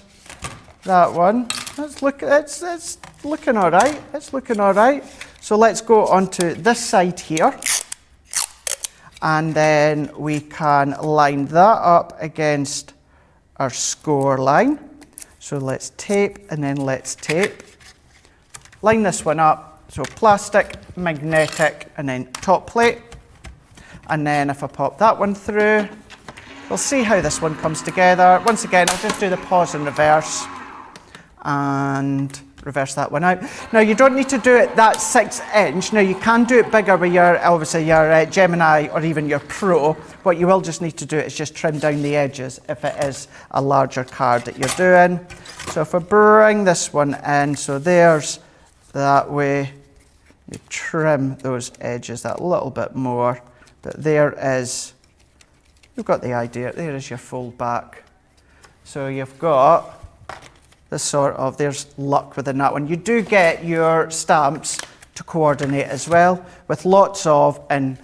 that one. It's looking all right. It's looking all right. So let's go onto this side here and then we can line that up against our score line. So let's tape and then let's tape. Line this one up. So plastic, magnetic, and then top plate. And then if I pop that one through, we'll see how this one comes together. Once again, I'll just do the pause and reverse and reverse that one out. Now you don't need to do it that 6 inch. Now you can do it bigger with your, obviously your Gemini or even your Pro. What you will just need to do is just trim down the edges if it is a larger card that you're doing. So if I bring this one in, so there's that way, you trim those edges that little bit more, but there is, you've got the idea, there is your fold back. So you've got this sort of, there's luck within that one. You do get your stamps to coordinate as well, with lots of an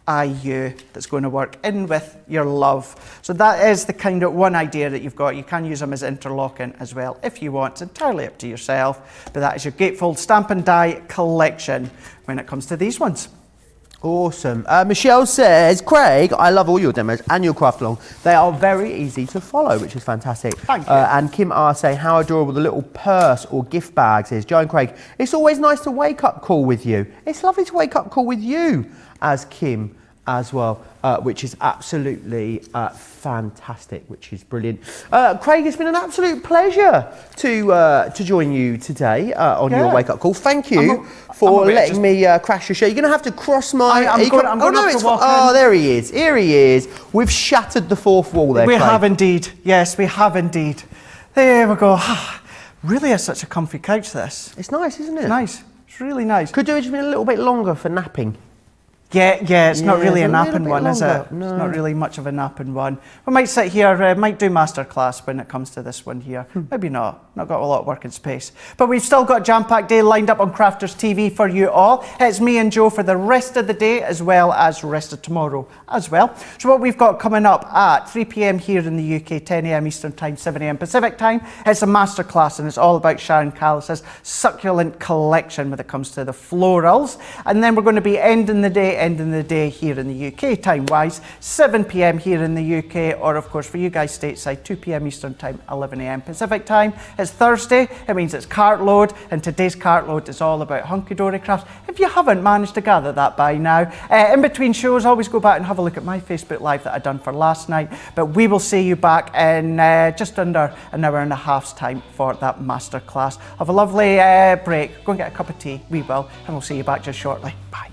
IU that's going to work in with your love. So that is the kind of one idea that you've got. You can use them as interlocking as well if you want. It's entirely up to yourself. But that is your gatefold stamp and die collection when it comes to these ones. Awesome. Michelle says, Craig, I love all your demos and your craft along. They are very easy to follow, which is fantastic. Thank you. And Kim R saying, how adorable the little purse or gift bag is. Joe and Craig, it's always nice to wake up call with you. It's lovely to wake up call with you, as Kim as well, which is absolutely fantastic, which is brilliant. Craig, it's been an absolute pleasure to join you today on your wake up call. Thank you for letting me crash your show. You're going to have to cross my... I'm going to have to walk in. Oh, there he is. Here he is. We've shattered the fourth wall there, We Craig. have indeed. Yes, we have indeed. There we go. Really is such a comfy couch, this. It's nice, isn't it? It's nice. It's really nice. Could do it just been a little bit longer for napping. Yeah, it's not really a it's a little napping bit one, is longer. it? No. It's not really much of a napping one. We might sit here, might do Masterclass when it comes to this one here. Maybe not. Not got a lot of working space. But we've still got a jam-packed day lined up on Crafters TV for you all. It's me and Joe for the rest of the day, as well as the rest of tomorrow as well. So what we've got coming up at 3 p.m. here in the UK, 10 a.m. Eastern Time, 7 a.m. Pacific Time, it's a Masterclass, and it's all about Sharon Callis's Succulent collection when it comes to the florals. And then we're going to be ending the day here in the UK time-wise, 7 p.m. here in the UK, or of course for you guys stateside, 2 p.m. Eastern Time, 11 a.m. Pacific Time. It's Thursday, it means it's cart load, and today's cart load is all about Hunky-Dory crafts. If you haven't managed to gather that by now, in between shows, always go back and have a look at my Facebook Live that I done for last night, but we will see you back in just under an hour and a half's time for that Masterclass. Have a lovely break, go and get a cup of tea, we will, and we'll see you back just shortly. Bye.